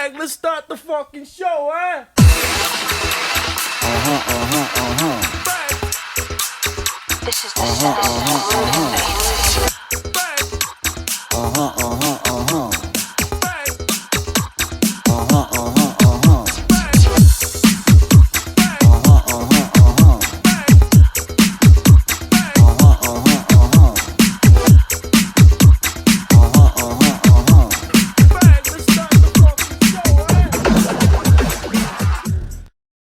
Bag, let's start the fucking show, huh? This is the sound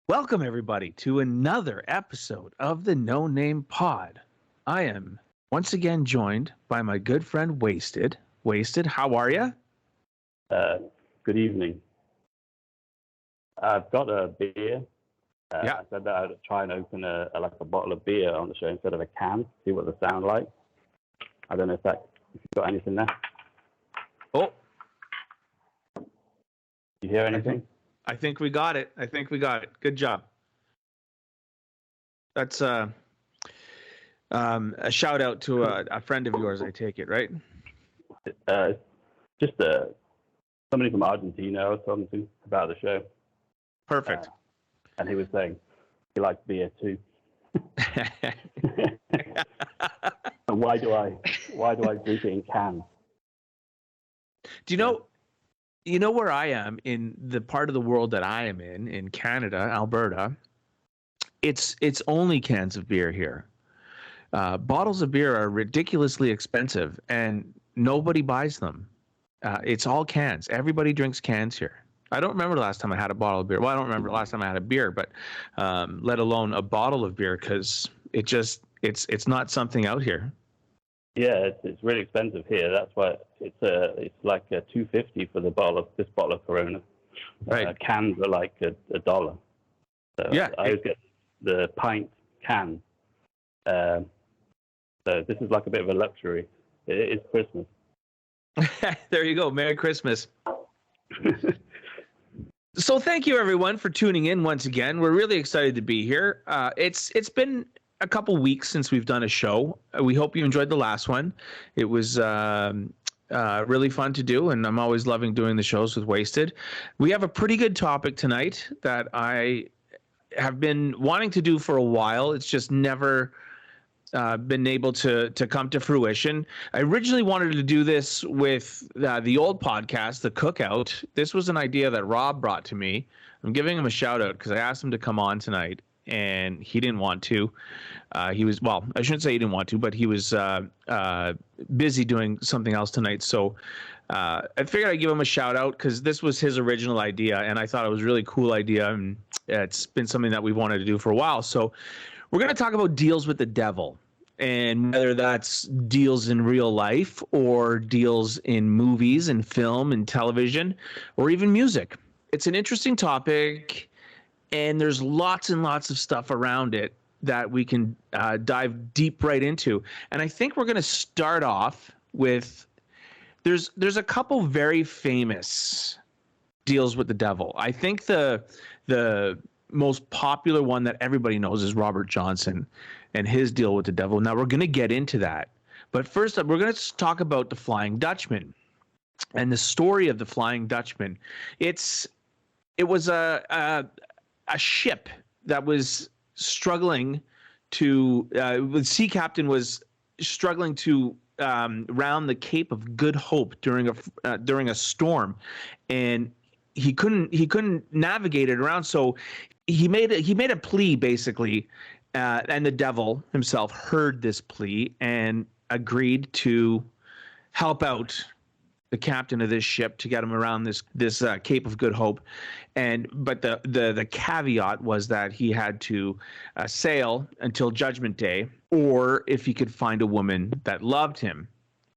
Welcome, everybody, to another episode of the No Name Pod. I am once again joined by my good friend Wasted. Wasted, how are you? Good evening. I've got a beer. Yeah. I said that I'd try and open a bottle of beer on the show instead of a can, see what they sound like. I don't know if you've got anything there. Oh, You hear anything? I think we got it. Good job. That's a shout out to a friend of yours, I take it, right? Just somebody from Argentina I was talking to about the show. Perfect. And he was saying he likes beer too. And why do I drink it in cans? Do you know where I am in the part of the world that I am in Canada, Alberta? It's only cans of beer here. Bottles of beer are ridiculously expensive, and nobody buys them. It's all cans. Everybody drinks cans here. I don't remember the last time I had a bottle of beer. Well, I don't remember the last time I had a beer, but let alone a bottle of beer, because it's not something out here. Yeah, it's really expensive here. That's why it's like a $2.50 for this bottle of Corona. Right. Cans are like a dollar. So yeah, I always get the pint can. So this is like a bit of a luxury. It is Christmas. There you go. Merry Christmas. So thank you, everyone, for tuning in once again. We're really excited to be here. It's been a couple weeks since we've done a show. We hope you enjoyed the last one. It was really fun to do, and I'm always loving doing the shows with Wasted. We have a pretty good topic tonight that I have been wanting to do for a while. It's just never been able to come to fruition. I originally wanted to do this with the old podcast, The Cookout. This was an idea that Rob brought to me. I'm giving him a shout out because I asked him to come on tonight, and he didn't want to. I shouldn't say he didn't want to, but he was busy doing something else tonight. So I figured I'd give him a shout out because this was his original idea, and I thought it was a really cool idea, and it's been something that we've wanted to do for a while. So we're going to talk about deals with the devil, and whether that's deals in real life or deals in movies and film and television or even music. It's an interesting topic, and there's lots and lots of stuff around it that we can dive deep right into. And I think we're going to start off with there's a couple very famous deals with the devil. I think the most popular one that everybody knows is Robert Johnson and his deal with the devil. Now we're going to get into that. But first up, we're going to talk about the Flying Dutchman and the story of the Flying Dutchman. It was a ship that was struggling to the sea captain was struggling to round the Cape of Good Hope during a storm, and he couldn't navigate it around. So he made a plea basically, and the devil himself heard this plea and agreed to help out the captain of this ship to get him around this Cape of Good Hope, but the caveat was that he had to sail until Judgment Day, or if he could find a woman that loved him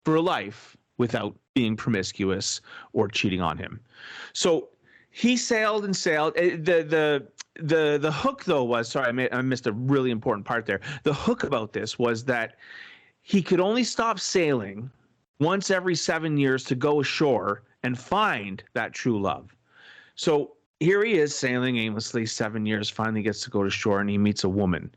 for a life without being promiscuous or cheating on him. So he sailed and sailed. The hook though was, sorry, I missed a really important part there. The hook about this was that he could only stop sailing once every 7 years to go ashore and find that true love. So here he is sailing aimlessly 7 years, finally gets to go to shore, and he meets a woman.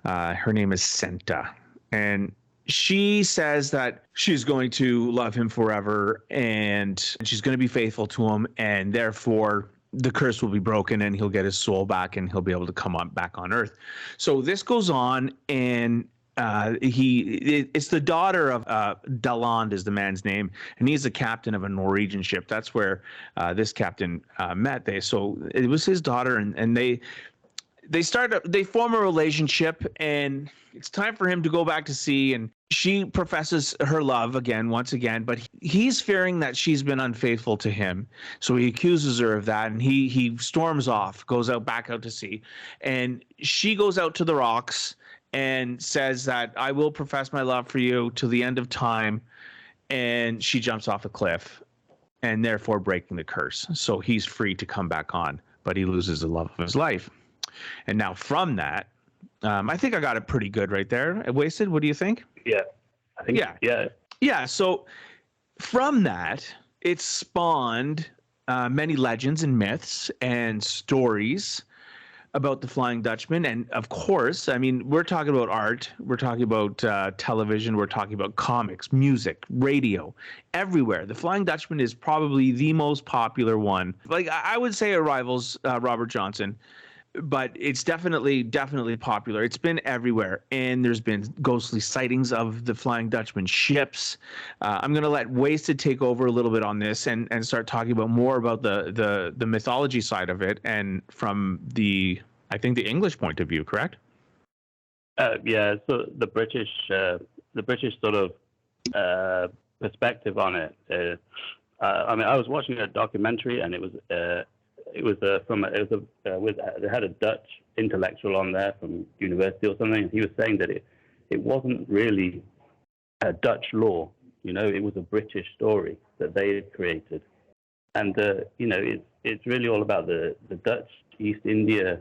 Her name is Senta, and she says that she's going to love him forever and she's going to be faithful to him, and therefore the curse will be broken and he'll get his soul back and he'll be able to come on back on Earth. So this goes on, and it's the daughter of Daland is the man's name, and he's the captain of a Norwegian ship. That's where this captain met. So it was his daughter, and they form a relationship, and it's time for him to go back to sea, and she professes her love once again, but he's fearing that she's been unfaithful to him. So he accuses her of that, and he storms off, goes back out to sea, and she goes out to the rocks and says that I will profess my love for you till the end of time, and she jumps off a cliff, and therefore breaking the curse. So he's free to come back on, but he loses the love of his life. And now from that, I think I got it pretty good right there. Wasted, what do you think? Yeah, I think. Yeah. So from that, it spawned many legends and myths and stories about the Flying Dutchman. And of course, I mean, we're talking about art, we're talking about television, we're talking about comics, music, radio, everywhere. The Flying Dutchman is probably the most popular one. Like, I would say it rivals Robert Johnson, but it's definitely popular. It's been everywhere, and there's been ghostly sightings of the Flying Dutchman ships. I'm going to let Wasted take over a little bit on this and start talking about more about the mythology side of it, and from the English point of view, correct? Yeah, so the British sort of perspective on it. I mean, I was watching a documentary, and they had a Dutch intellectual on there from university or something, and he was saying that it wasn't really a Dutch law, it was a British story that they had created. And it's really all about the Dutch East India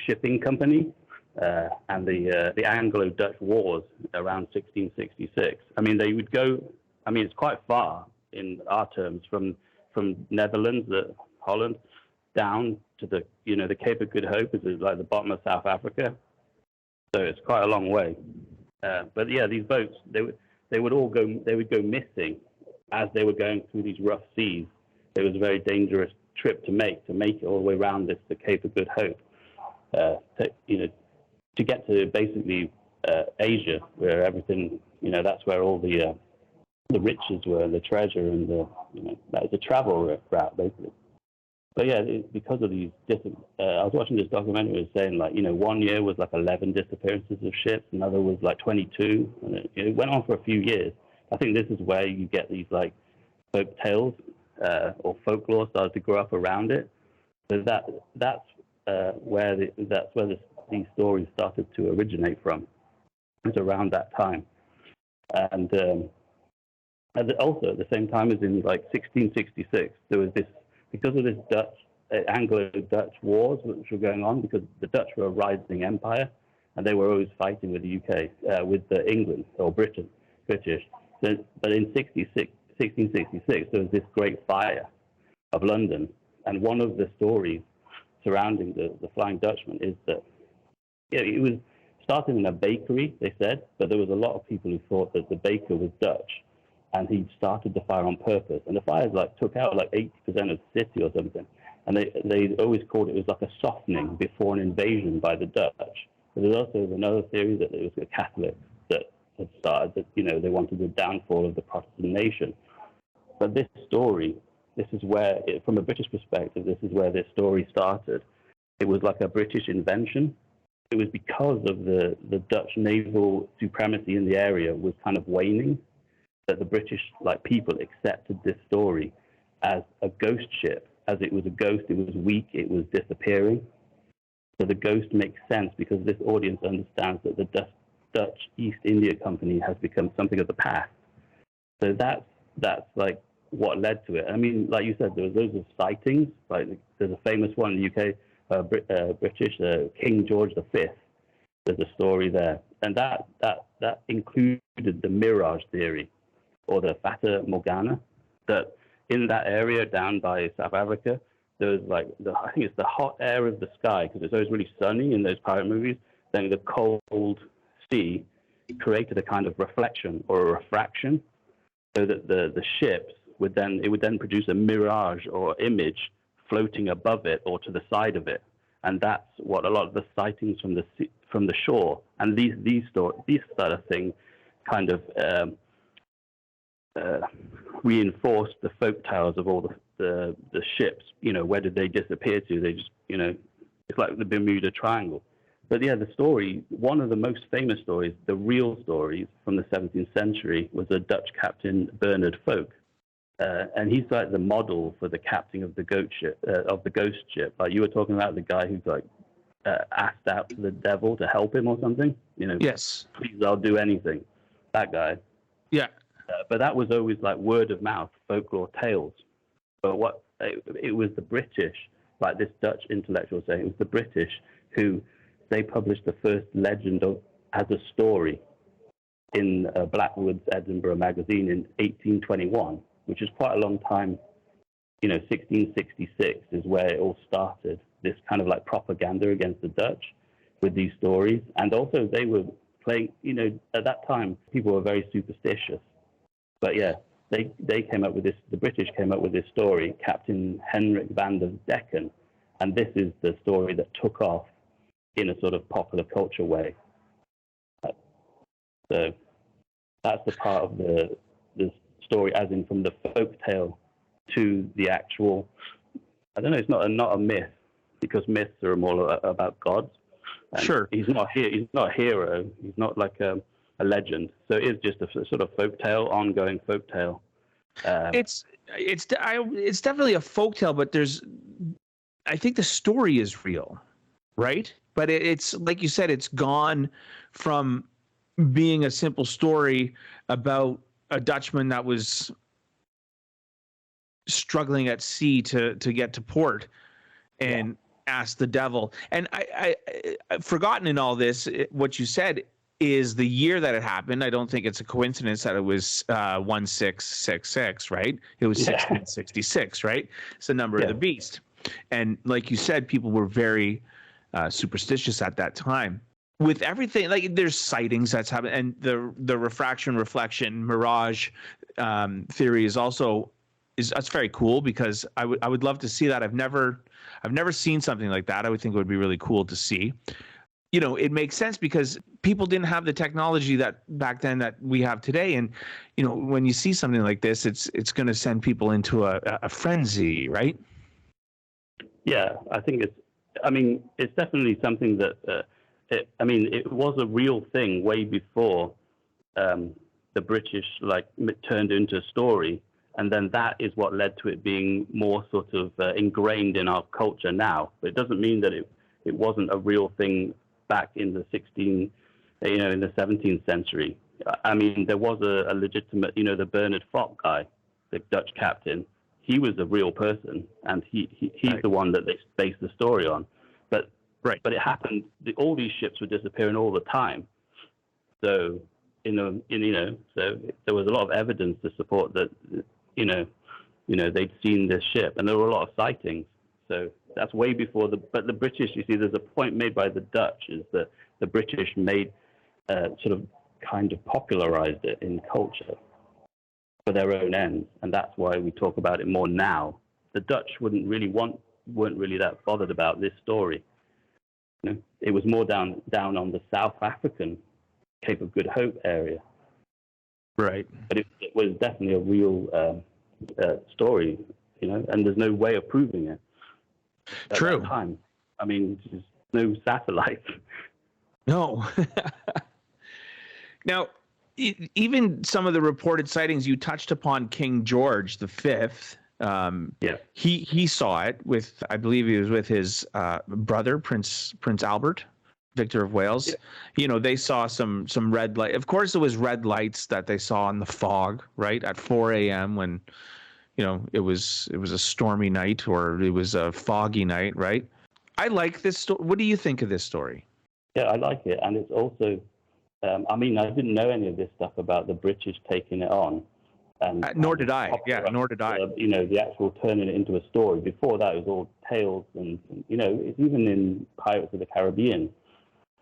shipping company and the Anglo-Dutch wars around 1666. I mean, they would go, it's quite far in our terms from Netherlands, Holland, down to the Cape of Good Hope, is like the bottom of South Africa. So it's quite a long way. But yeah, these boats, they would go missing as they were going through these rough seas. It was a very dangerous trip to make it all the way around the Cape of Good Hope, to get to basically Asia, where everything, that's where all the riches were, the treasure, and that was a travel route basically. But yeah, because of these different, I was watching this documentary. It was saying 1 year was like 11 disappearances of ships, another was like 22, and it went on for a few years. I think this is where you get these like folk tales or folklore started to grow up around it. So that's where these stories started to originate from. It was around that time, and also at the same time as in like 1666, there was this. Because of this Anglo-Dutch wars which were going on, because the Dutch were a rising empire, and they were always fighting with the UK, with England or British. But in 1666, there was this great fire of London, and one of the stories surrounding the Flying Dutchman is that it was started in a bakery, they said, but there was a lot of people who thought that the baker was Dutch. And he started the fire on purpose. And the fires took out 80% of the city or something. And they always called it was like a softening before an invasion by the Dutch. But there's also another theory that it was the Catholics that had started, that, they wanted the downfall of the Protestant nation. But this story, this is where, from a British perspective, this is where this story started. It was like a British invention. It was because of the Dutch naval supremacy in the area was kind of waning, that the British people accepted this story as a ghost ship. As it was a ghost, it was weak, it was disappearing. So the ghost makes sense because this audience understands that the Dutch East India Company has become something of the past. So that's what led to it. I mean, like you said, there was loads of sightings. There's a famous one in the UK, British, King George V. There's a story there, and that included the mirage theory, or the Fata Morgana, that in that area down by South Africa, there's I think it's the hot air of the sky, because it's always really sunny in those pirate movies, then the cold sea, created a kind of reflection or a refraction, so that the ships would then produce a mirage or image floating above it or to the side of it, and that's what a lot of the sightings from the shore and these sort of things kind of reinforced the folk tales of all the ships. Where did they disappear to? They just, it's like the Bermuda Triangle. But yeah, the story, one of the most famous stories, the real stories from the 17th century, was a Dutch captain, Bernard Folk. And he's like the model for the captain of the ghost ship. Like you were talking about, the guy who's like asked out to the devil to help him or something. Yes. Please, I'll do anything. That guy. Yeah. But that was always like word of mouth, folklore tales. But it was the British, like this Dutch intellectual saying, it was the British who they published the first legend as a story in Blackwood's Edinburgh magazine in 1821, which is quite a long time. 1666 is where it all started. This kind of like propaganda against the Dutch with these stories, and also they were playing. At that time, people were very superstitious. But yeah, they came up with this. The British came up with this story, Captain Henrik van der Decken, and this is the story that took off in a sort of popular culture way. So that's the part of the story, as in from the folk tale to the actual. I don't know. It's not a myth, because myths are more about gods. And sure. He's not here. He's not a hero. He's not like a legend. So it is just a sort of folk tale, ongoing folk tale. It's definitely a folk tale, but I think the story is real, right? But it's like you said, it's gone from being a simple story about a Dutchman that was struggling at sea to get to port and ask the devil. And I've forgotten in all this, what you said is the year that it happened. I don't think it's a coincidence that it was 1666, right? It was 1666, right? It's the number of the beast. And like you said, people were very superstitious at that time. With everything, like there's sightings that's happened, and the refraction, reflection, mirage theory is also that's very cool, because I would love to see that. I've never seen something like that. I would think it would be really cool to see. It makes sense because people didn't have the technology that back then that we have today, and when you see something like this, it's going to send people into a frenzy, right? Yeah, I think it's definitely something that. It was a real thing way before the British turned into a story, and then that is what led to it being more sort of ingrained in our culture now. But it doesn't mean that it wasn't a real thing back in the in the 17th century. There was a legitimate, the Bernard Fock guy, the Dutch captain. He was a real person, and he's right. The one that they based the story on. But it happened. All these ships were disappearing all the time. So, so there was a lot of evidence to support that, they'd seen this ship, and there were a lot of sightings. So that's way before but the British. You see, there's a point made by the Dutch is that the British made sort of kind of popularized it in culture for their own ends, and that's why we talk about it more now. The Dutch weren't really that bothered about this story. It was more down on the South African Cape of Good Hope area. Right. But it was definitely a real story, and there's no way of proving it. At True. That time. There's no satellites. No. Now, even some of the reported sightings, you touched upon King George V. He saw it with, I believe he was with his brother, Prince Albert, Victor of Wales. Yeah. They saw some red light. Of course, it was red lights that they saw in the fog, right, at 4 a.m. when, it was a stormy night, or it was a foggy night, right? I like this story. What do you think of this story? Yeah, I like it, and it's also, I didn't know any of this stuff about the British taking it on. Nor did I. Yeah, nor did I. The actual turning it into a story. Before that, it was all tales, and it's even in Pirates of the Caribbean.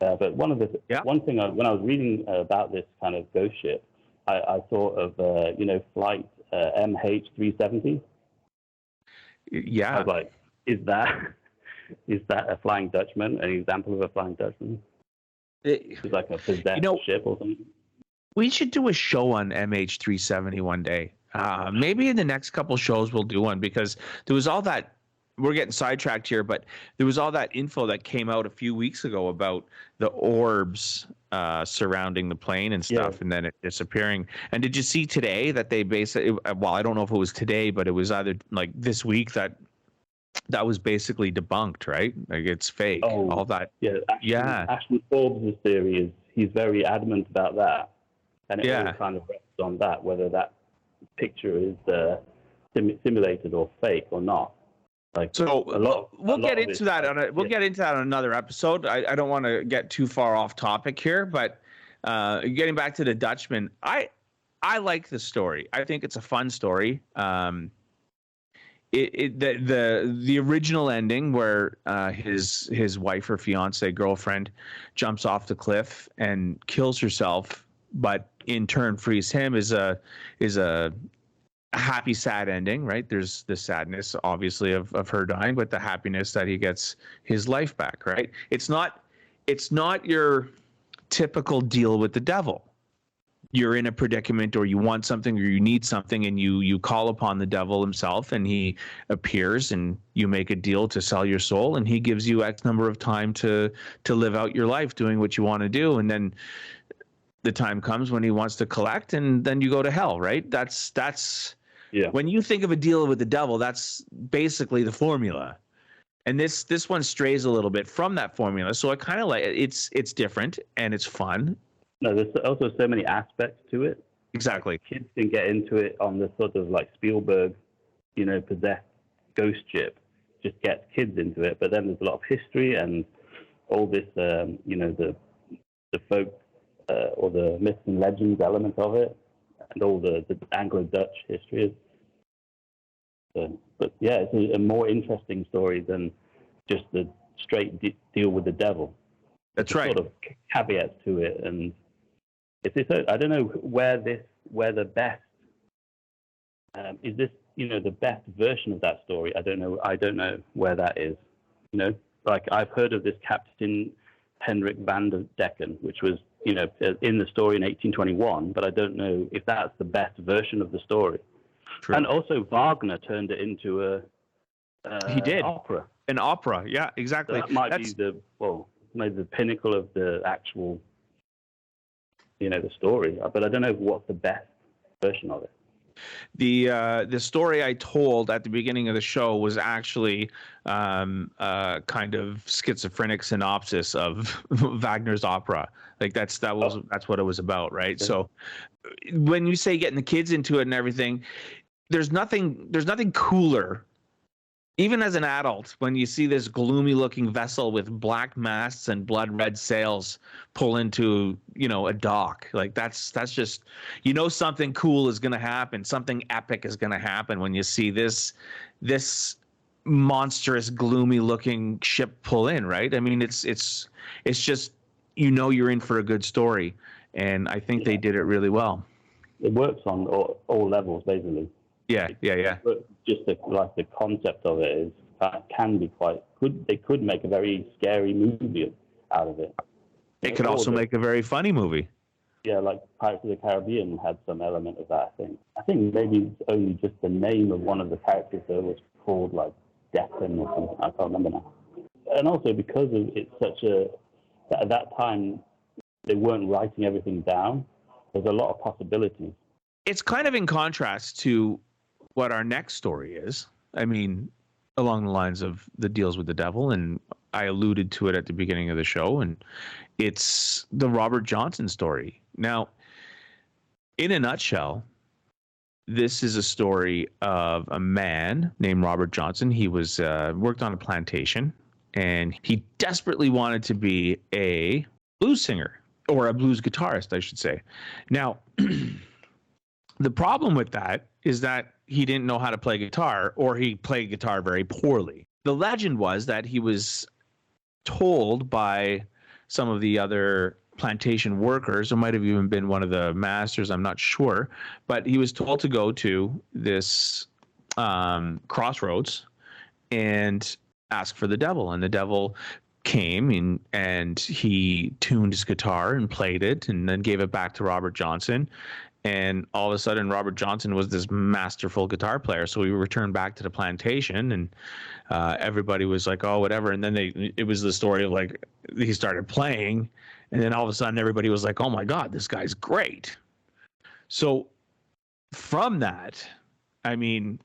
But one thing when I was reading about this kind of ghost ship, I thought of flight MH370. Yeah. I was like, is that a Flying Dutchman? An example of a Flying Dutchman? It's like a possessed ship or something. We should do a show on MH370 one day. Maybe in the next couple shows we'll do one, because there was all that. We're getting sidetracked here, but there was all that info that came out a few weeks ago about the orbs surrounding the plane and stuff, and then it disappearing. And did you see today that they basically? Well, I don't know if it was today, but it was either like this week that was basically debunked, right? Like it's fake. Oh, all that. Yeah. Ashton Forbes' theory is he's very adamant about that, and it all kind of rests on that, whether that picture is simulated or fake or not. Like, so we'll get into that on another episode. I don't want to get too far off topic here, but getting back to the Dutchman, I like the story. I think it's a fun story. The original ending where his wife or fiance girlfriend jumps off the cliff and kills herself, but in turn frees him is a happy, sad ending, right? There's the sadness, obviously, of her dying, but the happiness that he gets his life back, right? It's not your typical deal with the devil. You're in a predicament, or you want something, or you need something, and you call upon the devil himself, and he appears, and you make a deal to sell your soul, and he gives you X number of time to live out your life doing what you want to do, and then the time comes when he wants to collect, and then you go to hell, right? That's when you think of a deal with the devil, that's basically the formula. And this one strays a little bit from that formula, so I kind of like it's different and it's fun. No, there's also so many aspects to it. Exactly. Kids can get into it on the sort of like Spielberg, possessed ghost ship. Just gets kids into it, but then there's a lot of history and all this, the folk or the myths and legends element of it, and all the Anglo-Dutch history. But yeah, it's a more interesting story than just the straight deal with the devil. That's right. Sort of caveats to it, and it's I don't know where the best is this. The best version of that story. I don't know where that is. Like I've heard of this Captain Hendrik van der Decken, which was in the story in 1821, but I don't know if that's the best version of the story. True. And also Wagner turned it into opera. An opera, yeah, exactly. So that might be maybe the pinnacle of the actual, the story. But I don't know what's the best version of it. The story I told at the beginning of the show was actually kind of schizophrenic synopsis of Wagner's opera. Like that's what it was about, right? Yeah. So when you say getting the kids into it and everything, there's nothing cooler. Even as an adult, when you see this gloomy looking vessel with black masts and blood red sails pull into, a dock, like that's just, something cool is going to happen. Something epic is going to happen when you see this monstrous, gloomy looking ship pull in, right? I mean, it's just, you're in for a good story. And I think they did it really well. It works on all levels, basically. Yeah. Just the concept of it can be quite good. They could make a very scary movie out of it. It could also make a very funny movie. Yeah, like Pirates of the Caribbean had some element of that, I think. I think maybe it's only just the name of one of the characters that was called like Declan or something. I can't remember now. And also because it's at that time they weren't writing everything down. There's a lot of possibilities. It's kind of in contrast to what our next story is. I mean, along the lines of the deals with the devil, and I alluded to it at the beginning of the show, and it's the Robert Johnson story. Now, in a nutshell, this is a story of a man named Robert Johnson. He was worked on a plantation, and he desperately wanted to be a blues singer, or a blues guitarist, I should say. Now, the problem with that is that he didn't know how to play guitar, or he played guitar very poorly. The legend was that he was told by some of the other plantation workers. It might have even been one of the masters. I'm not sure, but he was told to go to this crossroads and ask for the devil, and the devil came and he tuned his guitar and played it and then gave it back to Robert Johnson. And all of a sudden, Robert Johnson was this masterful guitar player. So we returned back to the plantation, and everybody was like, "Oh, whatever." And then it was the story of like he started playing, and then all of a sudden, everybody was like, "Oh my God, this guy's great." So from that, I mean,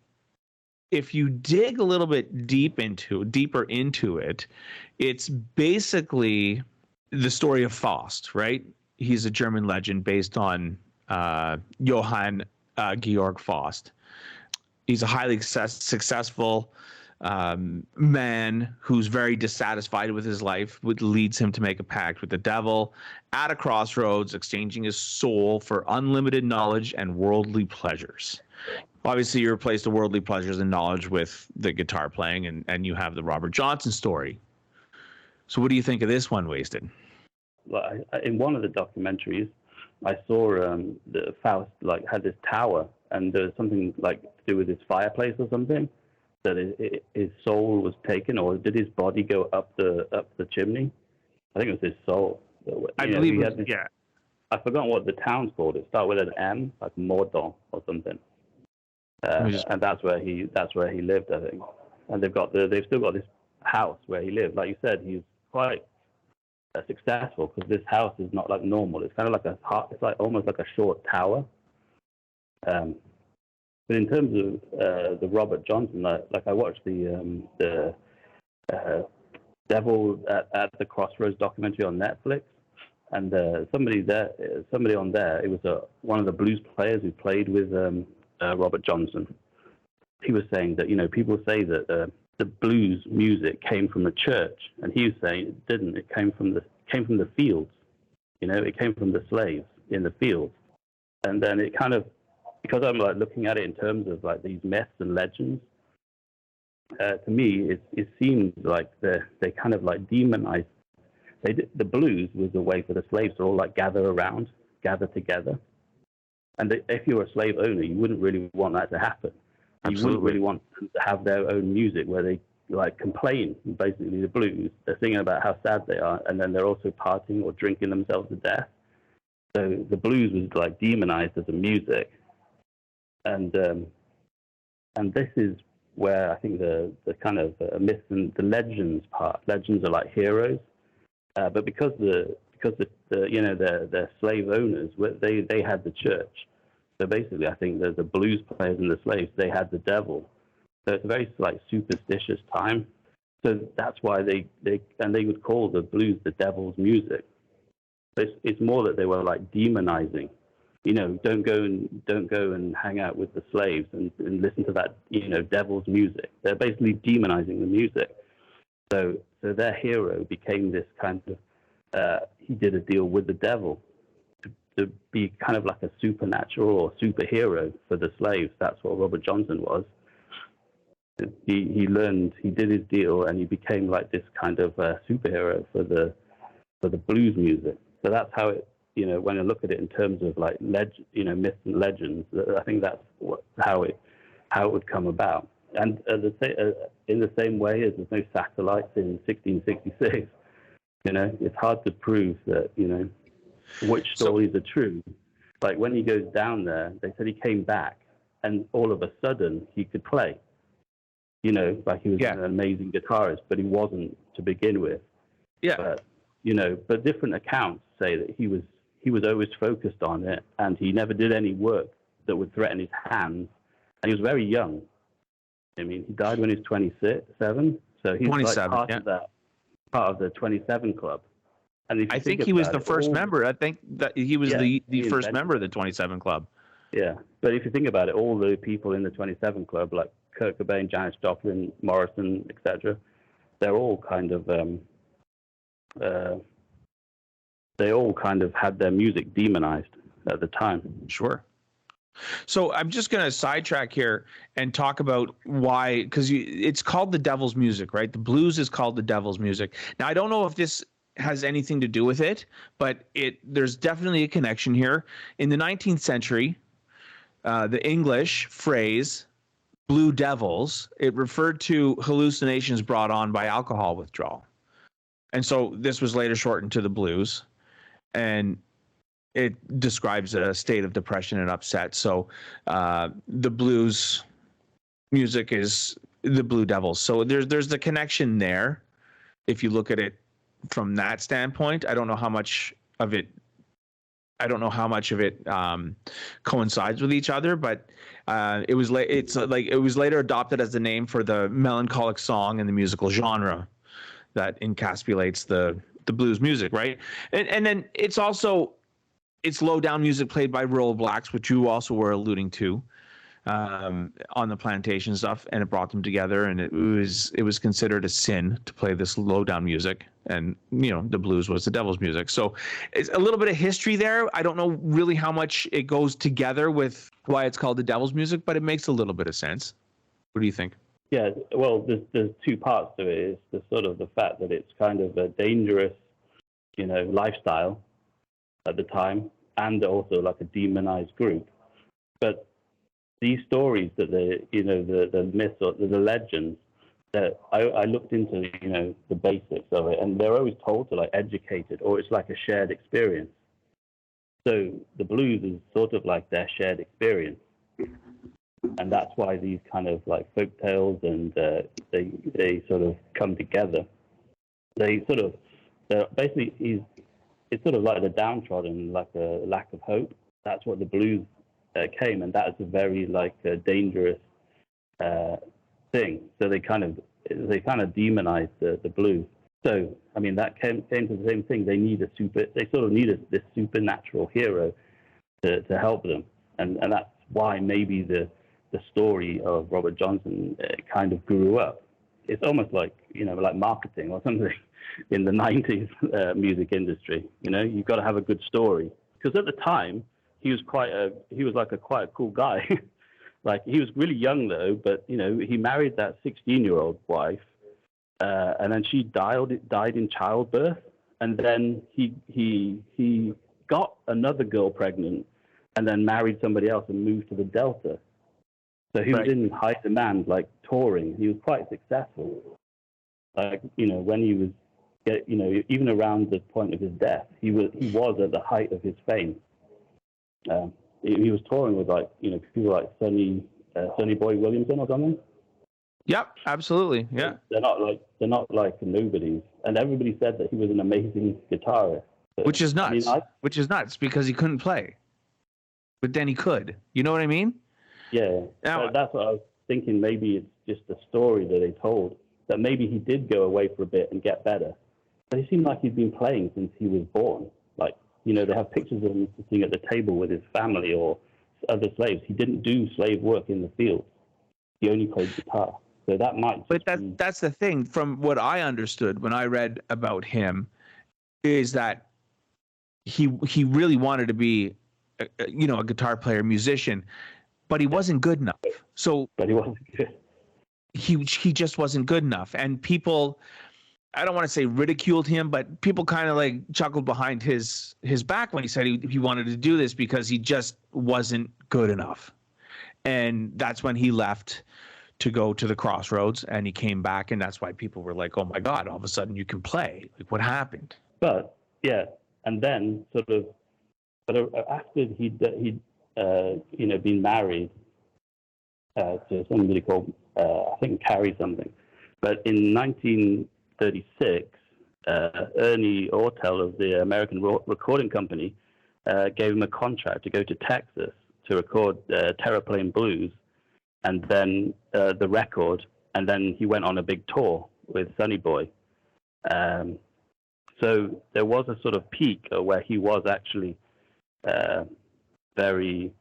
if you dig a little bit deeper into it, it's basically the story of Faust, right? He's a German legend based on Johann Georg Faust. He's a highly successful man who's very dissatisfied with his life, which leads him to make a pact with the devil at a crossroads, exchanging his soul for unlimited knowledge and worldly pleasures. Obviously, you replace the worldly pleasures and knowledge with the guitar playing, and you have the Robert Johnson story. So what do you think of this one, Wasted? Well, in one of the documentaries, I saw the Faust had this tower, and there was something to do with his fireplace or something, that his soul was taken, or did his body go up the chimney? I think it was his soul. I believe it was, yeah. I forgot what the town's called. It started with an M, like Mordor or something. And that's where he lived, I think. And they've still got this house where he lived. Like you said, he's quite successful because this house is not like normal. It's kind of like almost like a short tower. But in terms of the Robert Johnson, I watched the Devil at the Crossroads documentary on Netflix, and somebody on there, it was one of the blues players who played with Robert Johnson. He was saying that people say that the blues music came from the church, and he was saying it didn't. It came from the fields. It came from the slaves in the fields, and then it kind of, because I'm looking at it in terms of these myths and legends. To me, it seems like they kind of demonized. The blues was a way for the slaves to all gather together. And if you were a slave owner, you wouldn't really want that to happen. Absolutely. You wouldn't really want them to have their own music where they complain. Basically, the blues, they're singing about how sad they are, and then they're also partying or drinking themselves to death. So the blues was demonized as a music, and this is where I think the kind of myths and the legends part. Legends are like heroes, but because their slave owners, they had the church. So basically, I think the blues players and the slaves, they had the devil. So it's a very superstitious time. So that's why they would call the blues the devil's music. It's more that they were demonizing. Don't go and hang out with the slaves and listen to that devil's music. They're basically demonizing the music. So their hero became this kind of he did a deal with the devil to be kind of like a supernatural or superhero for the slaves. That's what Robert Johnson was. He did his deal, and he became this kind of superhero for the blues music. So that's how it, when I look at it in terms of myths and legends, I think that's how it would come about. And in the same way as there's no satellites in 1666, it's hard to prove that, which stories are true. When he goes down there, they said he came back and all of a sudden he could play. He was an amazing guitarist, but he wasn't to begin with. Yeah. But different accounts say that he was always focused on it, and he never did any work that would threaten his hands. And he was very young. I mean, he died when he was 27, so he's 27, part of the 27 Club. And I think he was the first member. I think that he was the first member of the 27 Club. Yeah, but if you think about it, all the people in the 27 Club, like Kurt Cobain, Janis Joplin, Morrison, etc., they're all kind of had their music demonized at the time. Sure. So I'm just going to sidetrack here and talk about why, because it's called the devil's music, right? The blues is called the devil's music. Now, I don't know if this has anything to do with it, but there's definitely a connection here. In the 19th century, the English phrase "blue devils" it referred to hallucinations brought on by alcohol withdrawal, and so this was later shortened to the blues, and it describes a state of depression and upset. So the blues music is the Blue Devils. So there's the connection there. If you look at it from that standpoint, I don't know how much of it coincides with each other, but it was later adopted as the name for the melancholic song in the musical genre that encapsulates the blues music, right? And then it's low down music played by rural blacks, which you also were alluding to, on the plantation stuff, and it brought them together, and it was considered a sin to play this low down music, and the blues was the devil's music. So it's a little bit of history there. I don't know really how much it goes together with why it's called the devil's music, but it makes a little bit of sense. What do you think? Yeah, well, there's two parts to it. It's the sort of the fact that it's kind of a dangerous, lifestyle at the time, and also like a demonized group. But these stories that the myths or the legends, that I looked into, the basics of it, and they're always told to like educated, or it's like a shared experience. So the blues is sort of like their shared experience, and that's why these kind of like folk tales and they sort of come together. It's sort of like the downtrodden, like a lack of hope. That's what the blues came, and that is a very dangerous thing. So they kind of demonized the blues. So I mean that came to the same thing. They sort of need this supernatural hero to help them, and that's why maybe the story of Robert Johnson kind of grew up. It's almost like like marketing or something in the 90s music industry. You've got to have a good story, because at the time he was quite a cool guy. Like, he was really young though, but he married that 16-year-old wife, and then she died in childbirth, and then he got another girl pregnant, and then married somebody else and moved to the Delta. So he was in high demand, like touring. He was quite successful. Like, when he was even around the point of his death, he was at the height of his fame. He was touring with people like Sonny Boy Williamson or something. Yep, absolutely. Yeah, they're not like nobodies, and everybody said that he was an amazing guitarist. But, which is nuts. Which is nuts because he couldn't play, but then he could. You know what I mean? Yeah. Now, that's what I was thinking. Maybe it's just a story that they told, that maybe he did go away for a bit and get better. But it seemed like he'd been playing since he was born. Like, they have pictures of him sitting at the table with his family or other slaves. He didn't do slave work in the field. He only played guitar. So that might. But that's the thing. From what I understood when I read about him, is that he really wanted to be, a guitar player, musician, but he wasn't good enough. But he wasn't good. He just wasn't good enough, and people, I don't want to say ridiculed him, but people kind of like chuckled behind his back when he said he wanted to do this because he just wasn't good enough. And that's when he left to go to the Crossroads, and he came back, and that's why people were like, oh my God, all of a sudden you can play. Like, what happened? But yeah, and then after he'd been married to somebody called I think Carrie something, but in 1936, Ernie Ortel of the American Recording Company gave him a contract to go to Texas to record Terraplane Blues, and then the record, and then he went on a big tour with Sonny Boy. So there was a sort of peak where he was actually very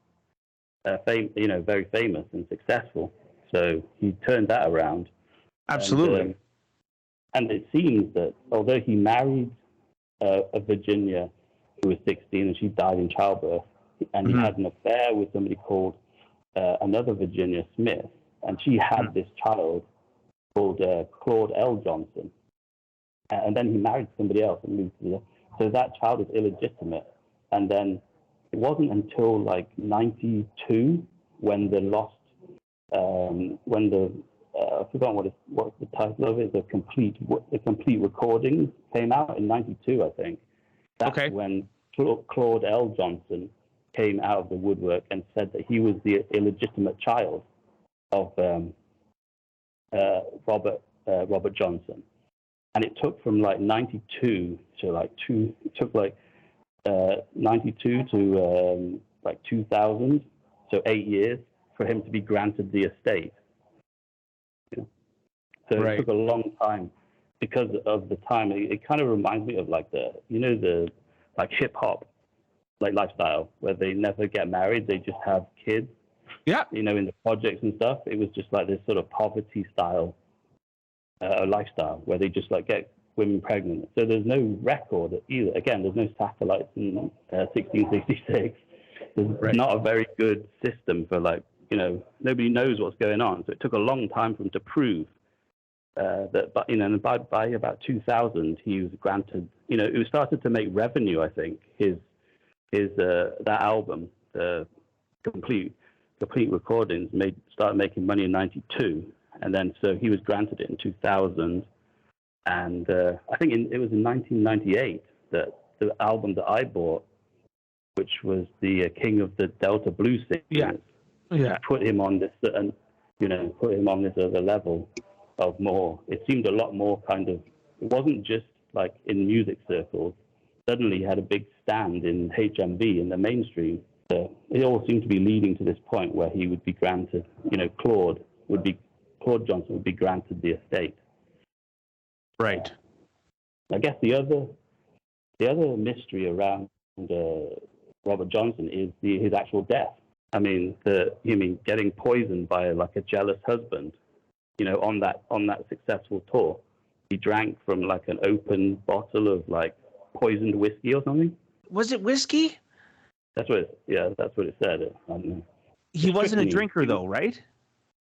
famous and successful. So he turned that around. Absolutely. And it seems that although he married a Virginia who was 16 and she died in childbirth, and he had an affair with somebody called another Virginia Smith, and she had this child called Claude L. Johnson. and then he married somebody else and moved to the. So that child is illegitimate, and then it wasn't until like '92 when the lost, when the I forgot what's the title of it. The complete recordings came out in '92, I think. That's when Claude L. Johnson came out of the woodwork and said that he was the illegitimate child of Robert Johnson. And it took from like 92 to like 92 to like 2000, so 8 years for him to be granted the estate. So it took a long time because of the time. It kind of reminds me of like the like hip hop like lifestyle where they never get married, they just have kids. Yeah. In the projects and stuff. It was just like this sort of poverty style lifestyle where they just like get women pregnant. So there's no record either. Again, there's no satellites in 1666. There's not a very good system for like, nobody knows what's going on. So it took a long time for him to prove that, but by about 2000, he was granted. It started to make revenue. I think his that album, the complete recordings, started making money in '92, and then so he was granted it in 2000, and I think it was in 1998 that the album that I bought, which was the King of the Delta Blues Singers, put him on this put him on this other level of more. It seemed a lot more kind of. It wasn't just like in music circles. Suddenly, he had a big stand in HMV in the mainstream. So it all seemed to be leading to this point where he would be granted. Claude Johnson would be granted the estate. Right. I guess the other mystery around Robert Johnson is his actual death. I mean, getting poisoned by like a jealous husband. On that successful tour, he drank from like an open bottle of like poisoned whiskey or something. Was it whiskey? That's what it said. I don't know. He wasn't a drinker though, right?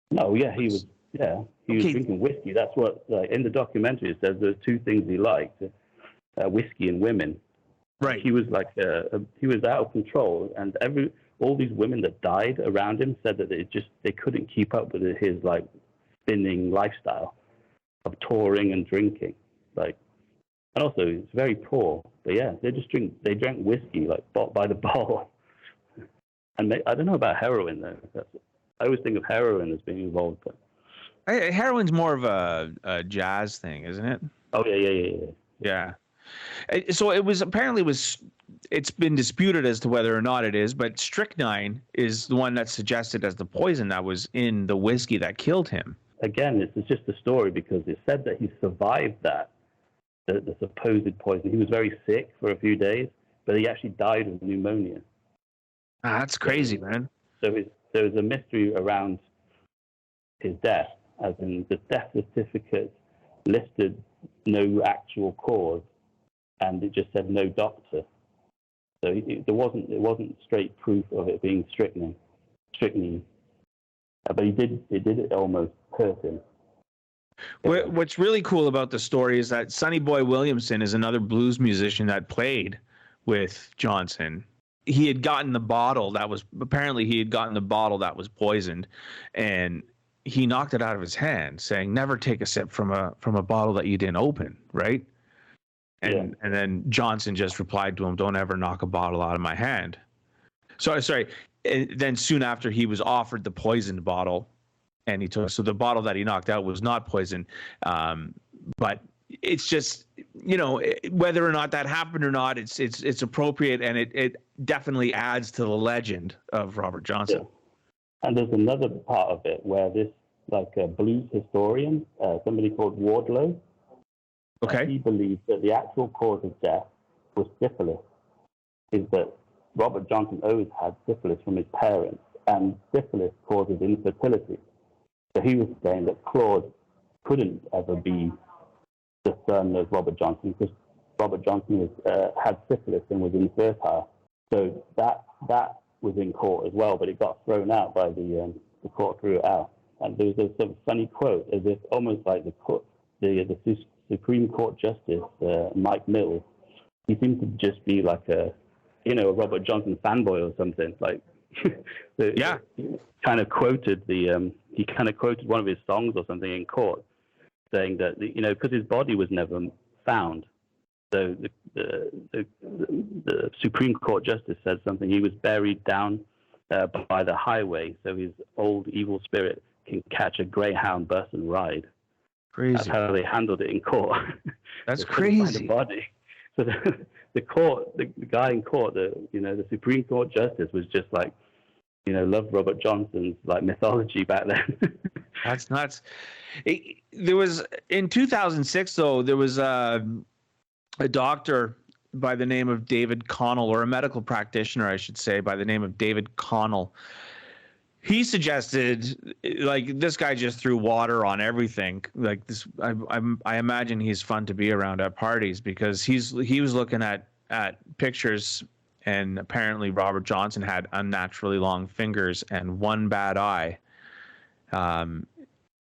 No, he was. Yeah, he was drinking whiskey. That's what in the documentary it says. There's two things he liked: whiskey and women. Right. He was like he was out of control, and all these women that died around him said that they couldn't keep up with his like spinning lifestyle of touring and drinking, and also it's very poor. But they drank whiskey like bought by the bottle. And I don't know about heroin though. I always think of heroin as being involved, but heroin's more of a jazz thing, isn't it? Oh yeah. So it's been disputed as to whether or not it is, but strychnine is the one that's suggested as the poison that was in the whiskey that killed him. Again, it's just a story because it said that he survived the supposed poison. He was very sick for a few days, but he actually died of pneumonia. That's crazy, man. So there's a mystery around his death, as in the death certificate listed no actual cause, and it just said no doctor. So it wasn't straight proof of it being strychnine. But it did almost hurt him. What's really cool about the story is that Sonny Boy Williamson is another blues musician that played with Johnson. He had gotten the bottle that was poisoned, and he knocked it out of his hand, saying, "Never take a sip from a bottle that you didn't open," right? And then Johnson just replied to him, "Don't ever knock a bottle out of my hand." So sorry. And then soon after, he was offered the poisoned bottle, and he took. So the bottle that he knocked out was not poison, but it's just whether or not that happened or not, it's appropriate, and it definitely adds to the legend of Robert Johnson. Yeah. And there's another part of it where this a blues historian, somebody called Wardlow. Okay. He believes that the actual cause of death was syphilis. Is that Robert Johnson always had syphilis from his parents, and syphilis causes infertility. So he was saying that Claude couldn't ever be the son of Robert Johnson because Robert Johnson had syphilis and was infertile. So that was in court as well, but it got thrown out by the court threw it out. And there was a sort of funny quote, as if almost like the Supreme Court Justice, Mike Mills, he seems to just be like a Robert Johnson fanboy or something. Like, Yeah. he kind of quoted one of his songs or something in court, saying that because his body was never found, so the Supreme Court Justice said something. He was buried down by the highway, so his old evil spirit can catch a Greyhound bus and ride. Crazy. That's how they handled it in court. That's They couldn't find crazy. the body. So the guy in court, the Supreme Court Justice was just like, loved Robert Johnson's like mythology back then. That's nuts. There was in 2006 though. There was a doctor by the name of David Connell, or a medical practitioner, I should say, by the name of David Connell. He suggested, like, this guy just threw water on everything. Like this, I imagine he's fun to be around at parties, because he was looking at pictures, and apparently Robert Johnson had unnaturally long fingers and one bad eye.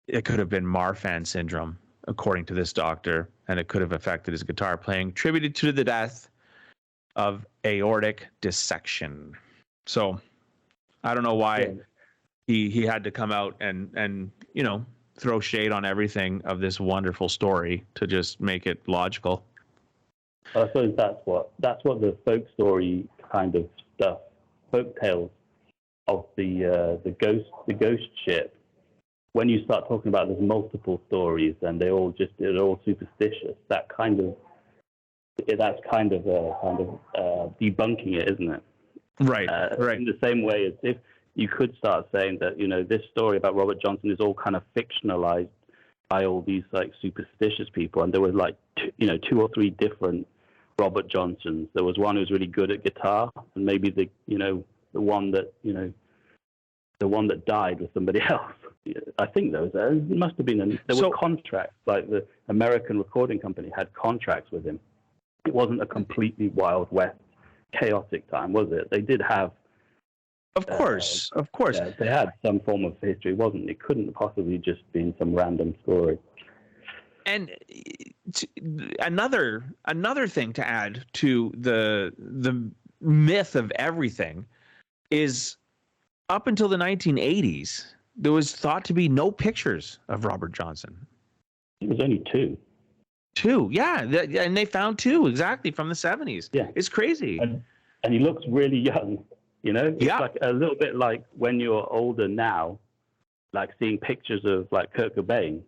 It could have been Marfan syndrome, according to this doctor, and it could have affected his guitar playing, attributed to the death of aortic dissection. So I don't know why he had to come out and throw shade on everything of this wonderful story to just make it logical. I suppose that's what the folk story kind of stuff, folk tales of the ghost ship. When you start talking about there's multiple stories and they're all superstitious, that's kind of debunking it, isn't it? Right. Right. In the same way as if you could start saying that this story about Robert Johnson is all kind of fictionalized by all these like superstitious people, and there was like two or three different Robert Johnsons. There was one who was really good at guitar, and maybe the one that died was somebody else. I think there must have been there were contracts, like the American recording company had contracts with him. It wasn't a completely Wild West chaotic time, was it? They did have, of course. Yeah, they had some form of history, wasn't it? It couldn't possibly just been some random story. And another thing to add to the myth of everything is, up until the 1980s, there was thought to be no pictures of Robert Johnson. It was only two. Two, yeah, and they found two exactly from the 70s. Yeah, it's crazy. And he looks really young, It's like a little bit like when you're older now, like seeing pictures of like Kurt Cobain,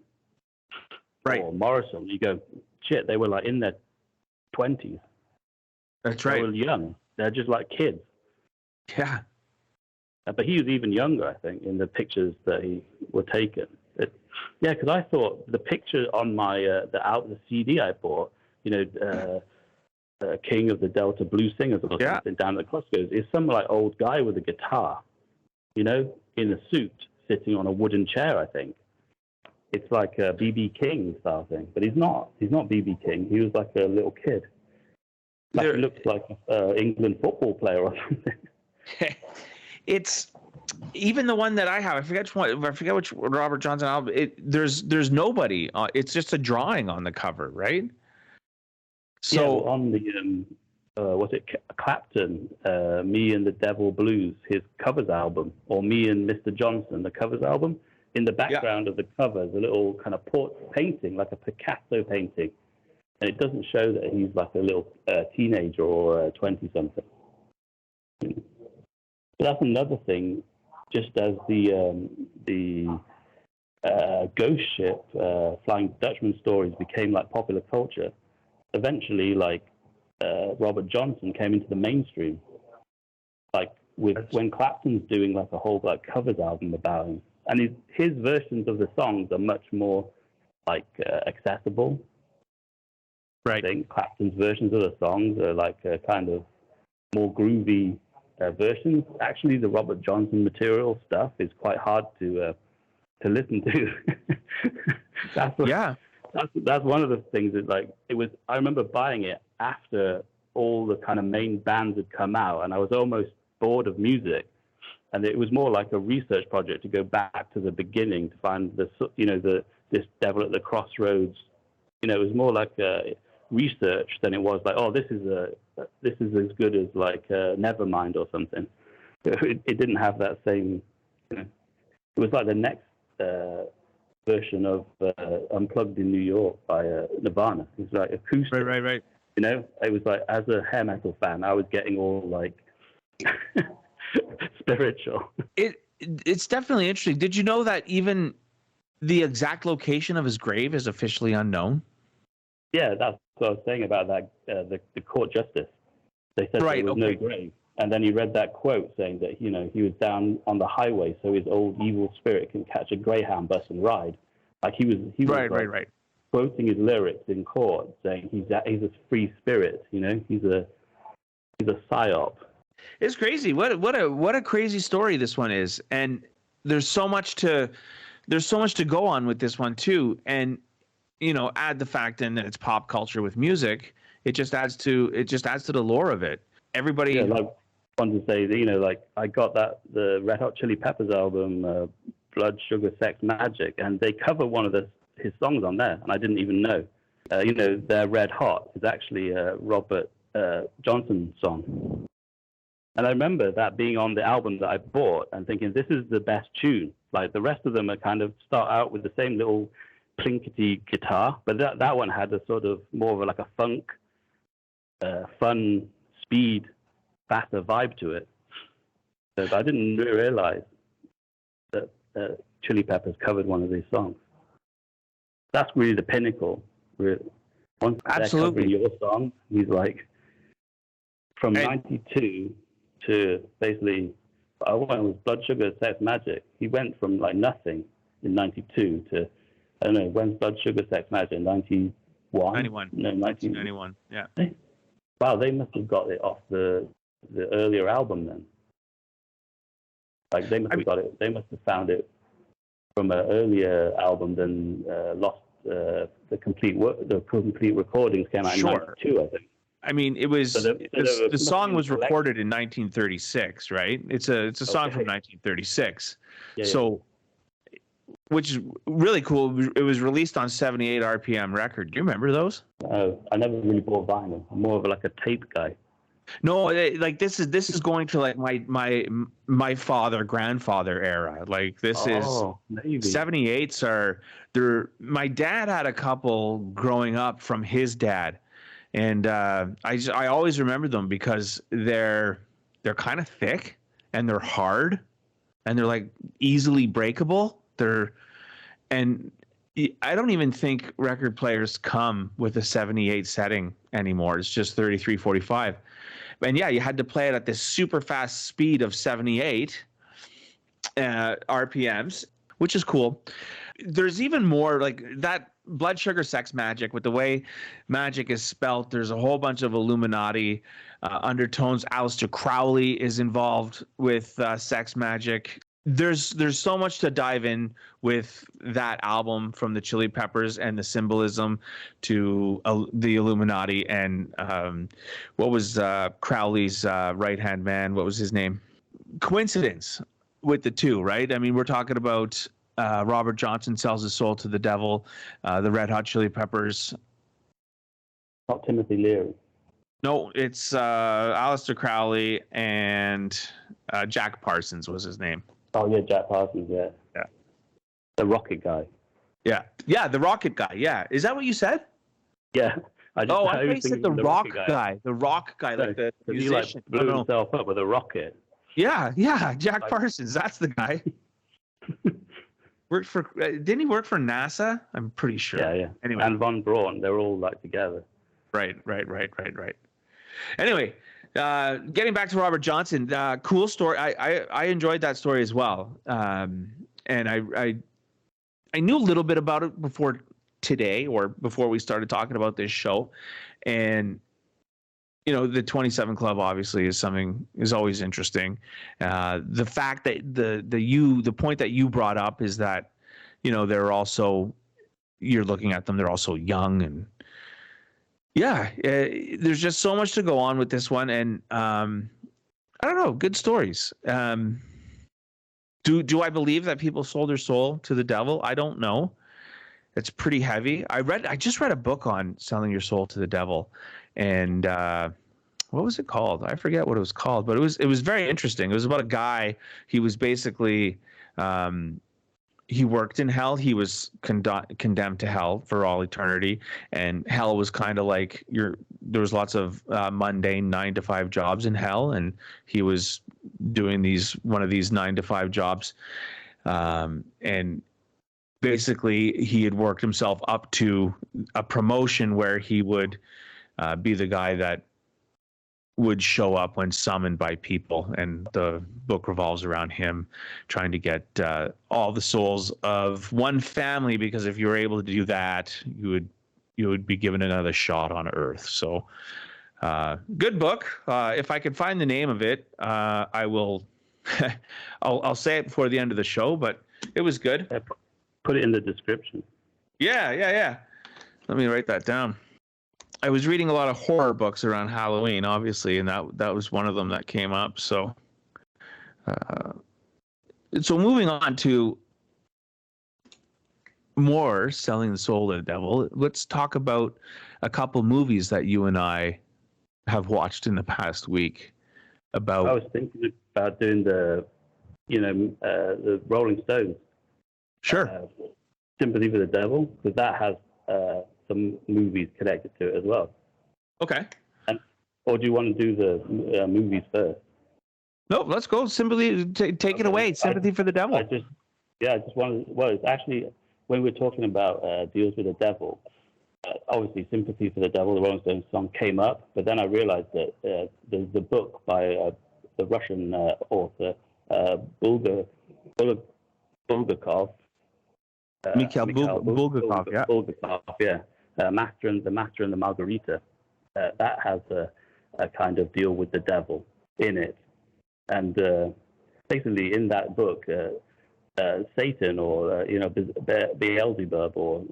right, or Morrison. You go, shit, they were like in their 20s. That's right. They were young. They're just like kids. Yeah. But he was even younger, I think, in the pictures that he were taken. Because I thought the picture on my the CD I bought, King of the Delta Blues Singers or something down at Costco's, is some like old guy with a guitar, in a suit, sitting on a wooden chair. I think it's like a B.B. King style thing, but he's not. He's not B.B. King. He was like a little kid. Like he looks like an England football player or something. It's even the one that I have. I forget which Robert Johnson album. There's nobody. It's just a drawing on the cover, right? So on the was it Clapton, Me and the Devil Blues, his covers album, or Me and Mr. Johnson, the covers album. In the background of the cover is a little kind of painting, like a Picasso painting, and it doesn't show that he's like a little teenager or 20-something. But that's another thing. Just as the ghost ship, Flying Dutchman stories became like popular culture, eventually, like Robert Johnson came into the mainstream. Like when Clapton's doing like a whole like covers album about him, and his versions of the songs are much more like accessible. Right. I think Clapton's versions of the songs are like kind of more groovy versions. Actually, the Robert Johnson material stuff is quite hard to listen to. That's one of the things that like it was. I remember buying it after all the kind of main bands had come out, and I was almost bored of music. And it was more like a research project to go back to the beginning to find this Devil at the Crossroads, it was more like research than it was like, oh, this is as good as like Nevermind or something. It didn't have that same. It was like the next version of Unplugged in New York by Nirvana. It was like acoustic. Right. It was like, as a hair metal fan, I was getting all like spiritual. It's definitely interesting. Did you know that even the exact location of his grave is officially unknown? Yeah, that's what I was saying about that. The court justice. They said there was no grave, and then he read that quote saying that he was down on the highway, so his old evil spirit can catch a Greyhound bus and ride. Like he was right. Quoting his lyrics in court, saying he's a free spirit. He's a psyop. It's crazy. What a crazy story this one is, and there's so much to go on with this one too. And add the fact in that it's pop culture with music, it just adds to the lore of it. Everybody. Yeah, like I wanted to say, like I got the Red Hot Chili Peppers album, Blood, Sugar, Sex, Magic, and they cover one of his songs on there, and I didn't even know. Their Red Hot is actually a Robert Johnson song. And I remember that being on the album that I bought and thinking, this is the best tune. Like the rest of them are kind of start out with the same little plinkety guitar, but that one had a sort of more of like a funk, fun, speed, faster vibe to it. So I didn't realize that Chili Peppers covered one of these songs. That's really the pinnacle. Once they're covering your song, he's like, from 92 to basically, I went with Blood Sugar Sex Magic. He went from like nothing in 92 to, I don't know, when's Blood Sugar Sex Magic? 91? 91. No, 1991, yeah. Wow, they must have got it off the earlier album then. Like they must have found it from an earlier album than Lost. The complete recordings came out in 92, I think. I mean, it was the song was recorded in 1936, right? It's a song from 1936. Yeah, so, which is really cool. It was released on 78 RPM record. Do you remember those? Oh, I never really bought vinyl. I'm more of like a tape guy. No, like this is going to like my grandfather era. Like this is 78s are there. My dad had a couple growing up from his dad. And I always remember them because they're kind of thick and they're hard and they're like easily breakable. And I don't even think record players come with a 78 setting anymore. It's just 3345. And yeah, you had to play it at this super fast speed of 78 RPMs, which is cool. There's even more like that. Blood Sugar Sex Magic, with the way magic is spelt, there's a whole bunch of Illuminati undertones. Aleister Crowley is involved with sex magic. There's so much to dive in with that album from the Chili Peppers and the symbolism to the Illuminati and what was Crowley's right-hand man? What was his name? Coincidence with the two, right? I mean, we're talking about Robert Johnson sells his soul to the devil. The Red Hot Chili Peppers. Not Timothy Leary. No, it's Aleister Crowley and Jack Parsons was his name. Oh yeah, Jack Parsons. Yeah. Yeah. The rocket guy. Yeah, the rocket guy. Yeah, is that what you said? Yeah. I thought you said the rock guy. The rock guy, like the musician. He blew himself up with a rocket. Yeah, Jack Parsons. That's the guy. Worked for didn't he work for NASA? I'm pretty sure. Yeah. Anyway, and Von Braun, they're all like together. Right. Anyway, getting back to Robert Johnson, cool story. I enjoyed that story as well. And I knew a little bit about it before today or before we started talking about this show, and the 27 Club obviously is always interesting. The fact that the point that you brought up is that, they're also, you're looking at them, they're also young and there's just so much to go on with this one. And I don't know, good stories. Do I believe that people sold their soul to the devil? I don't know. It's pretty heavy. I just read a book on selling your soul to the devil, and what was it called? I forget what it was called, but it was very interesting. It was about a guy. He was basically he worked in hell. He was condemned to hell for all eternity, and hell was kind of like there was lots of mundane 9 to 5 jobs in hell, and he was doing one of these 9 to 5 jobs, and basically he had worked himself up to a promotion where he would be the guy that would show up when summoned by people, and the book revolves around him trying to get all the souls of one family, because if you were able to do that, you would be given another shot on Earth. So good book. If I could find the name of it, I will I'll say it before the end of the show, but it was good. Put it in the description. Yeah. Let me write that down. I was reading a lot of horror books around Halloween, obviously, and that was one of them that came up. So moving on to more selling the soul to the devil, let's talk about a couple movies that you and I have watched in the past week. I was thinking about doing the Rolling Stones. Sure. Sympathy for the Devil, because that has some movies connected to it as well. Okay. Or do you want to do the movies first? No, let's go. Sympathy, take it away. Sympathy for the Devil. I just wanted. Well, it's actually when we're talking about deals with the devil. Obviously, Sympathy for the Devil, the Rolling Stones song came up, but then I realized that there's the book by the Russian author Bulgakov. Mikhail Bulgakov, yeah. Bulgakov, yeah. The Master and the Margarita. That has a kind of deal with the devil in it. And basically in that book, Satan or, Beelzebub or,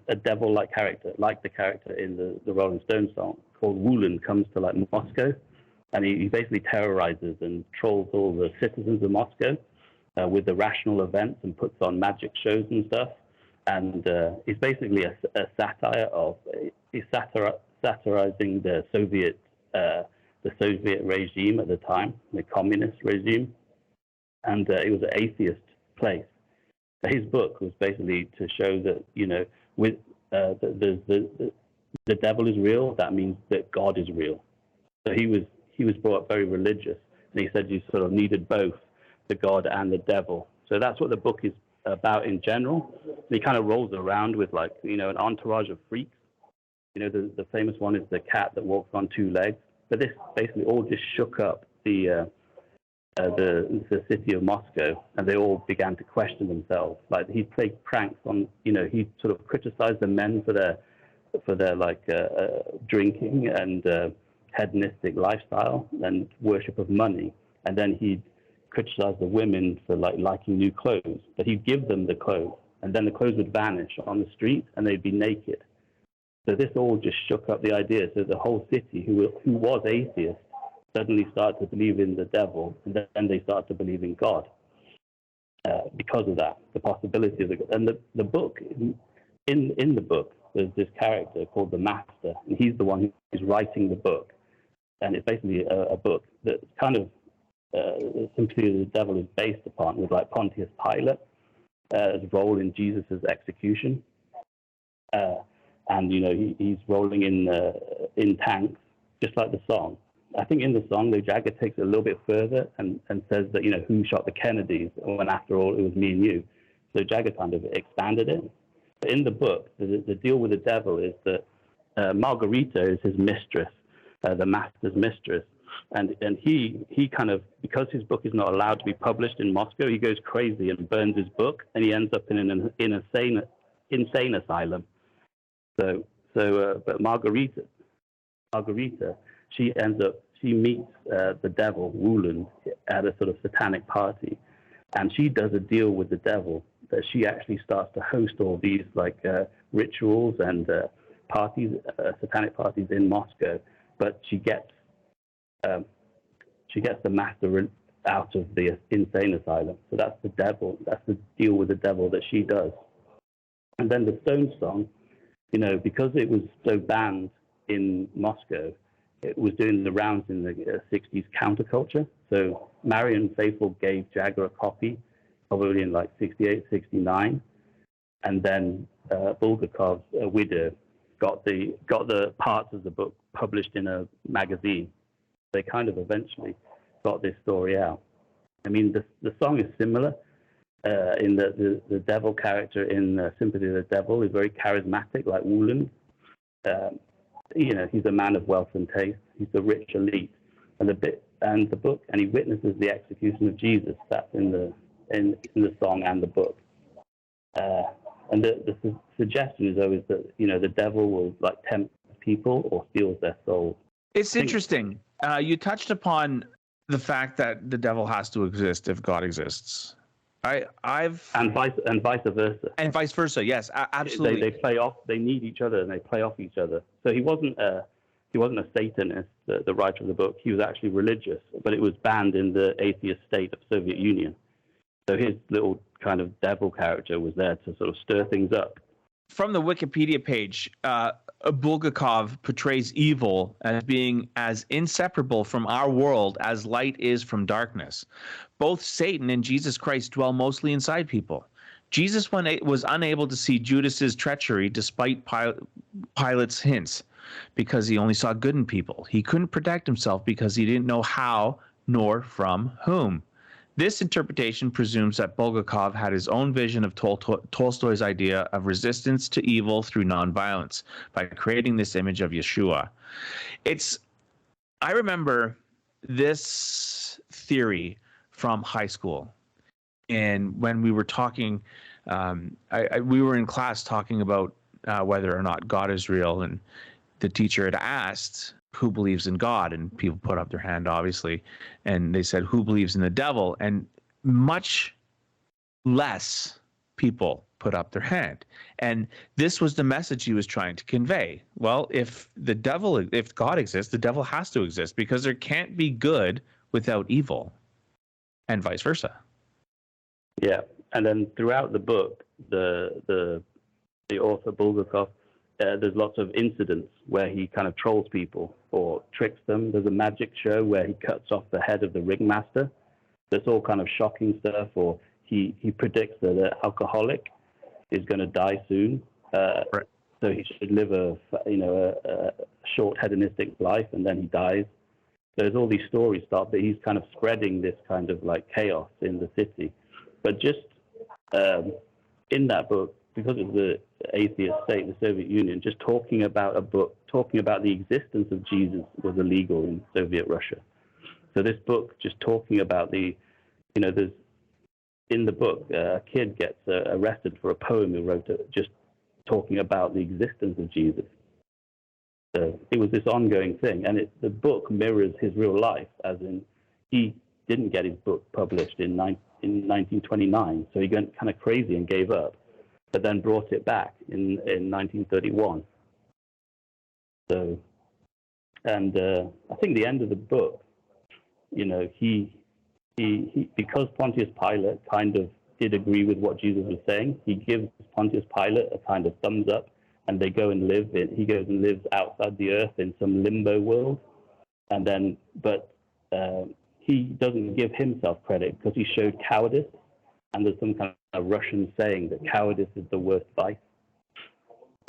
a devil-like character, like the character in the Rolling Stones song called Woolen, comes to like Moscow. And he basically terrorizes and trolls all the citizens of Moscow with irrational events and puts on magic shows and stuff. And he's basically a satire of, he's satirizing the Soviet regime at the time, the communist regime. And it was an atheist place. His book was basically to show that, with the devil is real, that means that God is real. So he was brought up very religious, and he said you sort of needed both the God and the devil. So that's what the book is about in general. And he kind of rolls around with an entourage of freaks. The famous one is the cat that walks on 2 legs. But this basically all just shook up the city of Moscow, and they all began to question themselves. Like he played pranks on, he sort of criticized the men for their drinking and hedonistic lifestyle and worship of money, and then he'd criticize the women for liking new clothes, but he'd give them the clothes, and then the clothes would vanish on the street and they'd be naked. So this all just shook up the idea. So the whole city, who was atheist, suddenly started to believe in the devil, and then they started to believe in God because of that, the possibility of the. And the book, in the book, there's this character called the Master, and he's the one who's writing the book, and it's basically a book that's kind of Sympathy of the Devil is based upon, with Pontius Pilate as role in Jesus's execution, and he's rolling in tanks, just like the song. I think in the song, the Jagger takes it a little bit further and says that, who shot the Kennedys, when after all, it was me and you. So Jagger kind of expanded it. But in the book, the deal with the devil is that Margarita is his mistress, the Master's mistress. And he kind of, because his book is not allowed to be published in Moscow, he goes crazy and burns his book, and he ends up in an insane asylum. But Margarita, she meets the devil, Woolen, at a sort of satanic party, and she does a deal with the devil that she actually starts to host all these rituals and parties, satanic parties in Moscow, but she gets the Master out of the insane asylum. So that's the devil. That's the deal with the devil that she does. And then the Stones song, you know, because it was so banned in Moscow, it was doing the rounds in the 60s counterculture. So Marion Faithfull gave Jagger a copy, probably in like 68, 69. And then Bulgakov's widow got the parts of the book published in a magazine. They kind of eventually got this story out. I mean, the song is similar in that the devil character in Sympathy of the Devil is very charismatic, like Wooland. You know, he's a man of wealth and taste. He's the rich elite, and the book, and he witnesses the execution of Jesus. That's in the song and the book. And the suggestion is always that, you know, the devil will like tempt people or steals their souls. It's interesting. You touched upon the fact that the devil has to exist if God exists. And vice versa. And vice versa. Yes, absolutely. They play off. They need each other, and they play off each other. So he wasn't a Satanist, the writer of the book. He was actually religious, but it was banned in the atheist state of Soviet Union. So his little kind of devil character was there to sort of stir things up. From the Wikipedia page, Bulgakov portrays evil as being as inseparable from our world as light is from darkness. Both Satan and Jesus Christ dwell mostly inside people. Jesus was unable to see Judas's treachery despite Pilate's hints because he only saw good in people. He couldn't protect himself because he didn't know how nor from whom. This interpretation presumes that Bulgakov had his own vision of Tolstoy's idea of resistance to evil through nonviolence by creating this image of Yeshua. I remember this theory from high school, and when we were talking, we were in class talking about whether or not God is real, and the teacher had asked who believes in God, and people put up their hand, obviously, and they said who believes in the devil, and much less people put up their hand. And this was the message he was trying to convey. Well, if God exists, the devil has to exist, because there can't be good without evil, and vice versa. Yeah, and then throughout the book, the author Bulgakov, there's lots of incidents where he kind of trolls people or tricks them. There's a magic show where he cuts off the head of the ringmaster. That's all kind of shocking stuff. Or he predicts that an alcoholic is going to die soon, Right. so he should live a short hedonistic life, and then he dies. There's all these stories start, but he's kind of spreading this kind of like chaos in the city. But just in that book, because of the atheist state, the Soviet Union, just talking about the existence of Jesus was illegal in Soviet Russia. So this book, just talking about there's in the book, a kid gets arrested for a poem he wrote just talking about the existence of Jesus. So it was this ongoing thing, and the book mirrors his real life, as in he didn't get his book published in 1929, so he went kind of crazy and gave up, but then brought it back in 1931. So, and I think the end of the book, he because Pontius Pilate kind of did agree with what Jesus was saying, he gives Pontius Pilate a kind of thumbs up, and they go and he goes and lives outside the earth in some limbo world, and then, but he doesn't give himself credit because he showed cowardice. And there's some kind of Russian saying that cowardice is the worst vice.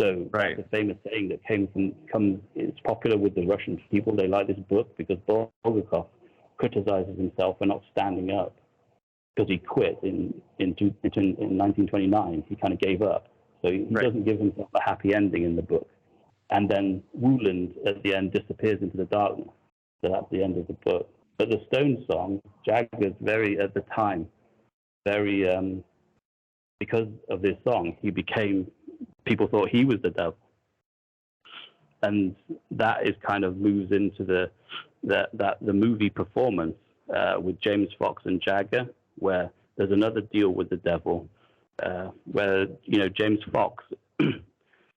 So Right. That's a famous saying that it's popular with the Russian people. They like this book because Bulgakov criticizes himself for not standing up, because he quit in 1929. He kind of gave up. So he Right. doesn't give himself a happy ending in the book. And then Wooland at the end disappears into the darkness. So that's the end of the book. But the Stones song, Jagger's at the time, because of this song, people thought he was the devil. And that is kind of moves into the movie performance with James Fox and Jagger, where there's another deal with the devil, where James Fox